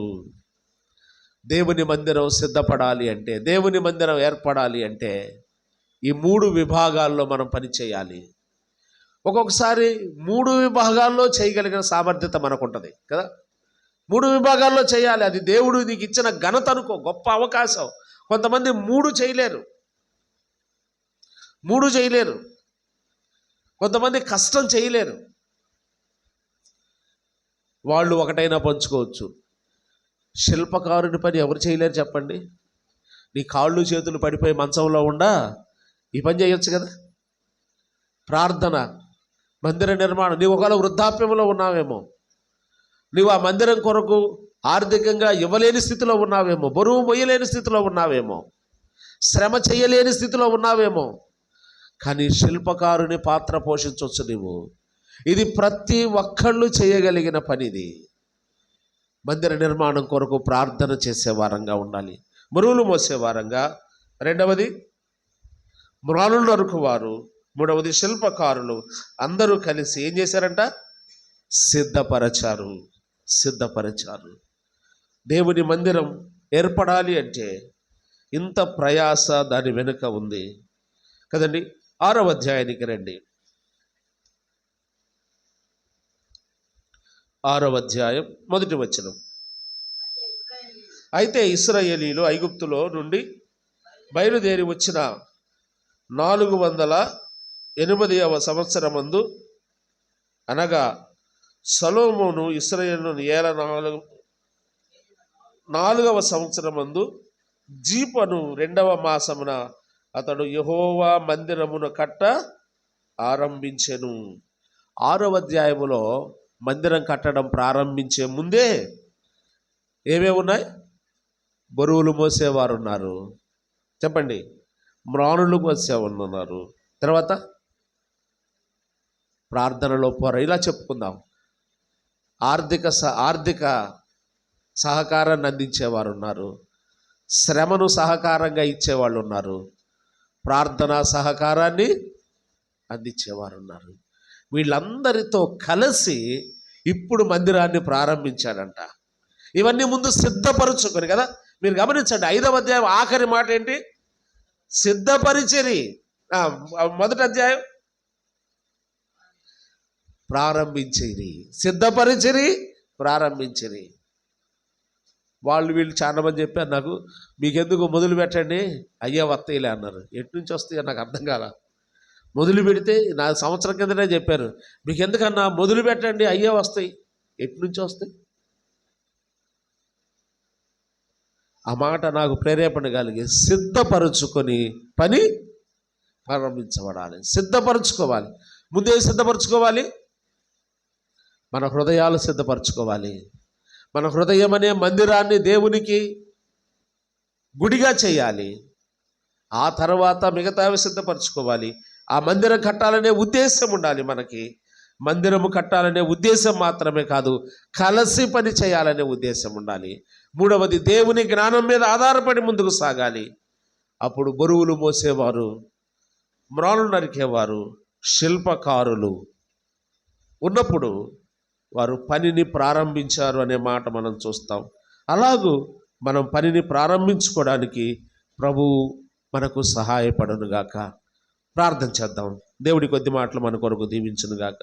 దేవుని మందిరం సిద్ధపడాలి అంటే, దేవుని మందిరం ఏర్పడాలి అంటే ఈ 3 విభాగాల్లో మనం పని చేయాలి. ఒక్కొక్కసారి 3 విభాగాల్లో చేయగలిగిన సామర్థ్యత మనకు ఉంటుంది కదా. 3 విభాగాల్లో చేయాలి. అది దేవుడు నీకు ఇచ్చిన ఘనత అనుకో, గొప్ప అవకాశం. కొంతమంది 3 చేయలేరు. కొంతమంది కష్టం చేయలేరు. వాళ్ళు ఒకటైనా పంచుకోవచ్చు. శిల్పకారుని పని ఎవరు చేయలేరు చెప్పండి? నీ కాళ్ళు చేతులు పడిపోయి మంచంలో ఉండా ఈ పని చేయొచ్చు కదా. ప్రార్థన, మందిర నిర్మాణం. నీవు ఒకవేళ వృద్ధాప్యంలో ఉన్నావేమో, నీవు ఆ మందిరం కొరకు ఆర్థికంగా ఇవ్వలేని స్థితిలో ఉన్నావేమో, బరువు మొయ్యలేని స్థితిలో ఉన్నావేమో, శ్రమ చేయలేని స్థితిలో ఉన్నావేమో, కానీ శిల్పకారుని పాత్ర పోషించవచ్చు నీవు. ఇది ప్రతి ఒక్కళ్ళు చేయగలిగిన పనిది. మందిర నిర్మాణం కొరకు ప్రార్థన చేసేవారంగా ఉండాలి, బరువులు మోసేవారంగా. రెండవది మ్రానులు నరుకువారు, మూడవది శిల్పకారులు. అందరూ కలిసి ఏం చేశారంట? సిద్ధపరచారు. దేవుని మందిరం ఏర్పడాలి అంటే ఇంత ప్రయాస దాని వెనుక ఉంది కదండి. 6వ అధ్యాయానికి రండి. 6వ అధ్యాయం 1వ వచనం. అయితే ఇశ్రాయేలీలు ఐగుప్తులో నుండి బయలుదేరి వచ్చిన 480వ సంవత్సరమందు, అనగా సొలొమోను ఇశ్రాయేలును ఏల 4వ సంవత్సరమందు జీపను 2వ మాసమున అతడు యెహోవా మందిరమును కట్ట ఆరంభించెను. 6వ అధ్యాయములో మందిరం కట్టడం ప్రారంభించే ముందే ఏమేమి ఉన్నాయి? బరువులు మోసేవారు ఉన్నారు, చెప్పండి. మ్రానులు మోసేవారు ఉన్నారు. తర్వాత ప్రార్థనలో ఇలా చెప్పుకుందాం. ఆర్థిక సహకారాన్ని అందించేవారు ఉన్నారు, శ్రమను సహకారంగా ఇచ్చేవాళ్ళు ఉన్నారు, ప్రార్థనా సహకారాన్ని అందించేవారు ఉన్నారు. వీళ్ళందరితో కలిసి ఇప్పుడు మందిరాన్ని ప్రారంభించాడంట. ఇవన్నీ ముందు సిద్ధపరచుకొని కదా. మీరు గమనించండి, 5వ అధ్యాయం ఆఖరి మాట ఏంటి? సిద్ధపరిచిరి. మొదటి అధ్యాయం ప్రారంభించిరి, సిద్ధపరిచిరి, ప్రారంభించిరి. వీళ్ళు చాలా మంది చెప్పారు నాకు, మీకెందుకు మొదలు పెట్టండి, అయ్యే వస్తాయిలే అన్నారు. ఎటు నుంచి వస్తాయో నాకు అర్థం కాల. మొదలు పెడితే నా సంవత్సరం కిందనే చెప్పారు, మీకు ఎందుకన్నా మొదలు పెట్టండి, అయ్యే వస్తాయి. ఎటు నుంచి వస్తాయి? ఆ మాట నాకు ప్రేరేపణ కలిగి సిద్ధపరచుకొని పని ప్రారంభించబడాలి. సిద్ధపరచుకోవాలి. ముందే సిద్ధపరచుకోవాలి, మన హృదయాలు సిద్ధపరచుకోవాలి. మన హృదయం అనే మందిరాన్ని దేవునికి గుడిగా చేయాలి. ఆ తర్వాత మిగతావి సిద్ధపరచుకోవాలి. ఆ మందిరం కట్టాలనే ఉద్దేశం ఉండాలి మనకి. మందిరము కట్టాలనే ఉద్దేశం మాత్రమే కాదు, కలిసి పని చేయాలనే ఉద్దేశం ఉండాలి. మూడవది, దేవుని జ్ఞానం మీద ఆధారపడి ముందుకు సాగాలి. అప్పుడు బరువులు మోసేవారు, మ్రానులు నరికేవారు, శిల్పకారులు ఉన్నప్పుడు వారు పనిని ప్రారంభించారు అనే మాట మనం చూస్తాం. అలాగూ మనం పనిని ప్రారంభించుకోవడానికి ప్రభువు మనకు సహాయపడునుగాక. ప్రార్థన చేద్దాం. దేవుడి కొద్ది మాటలు మన కొరకు దీవించునుగాక.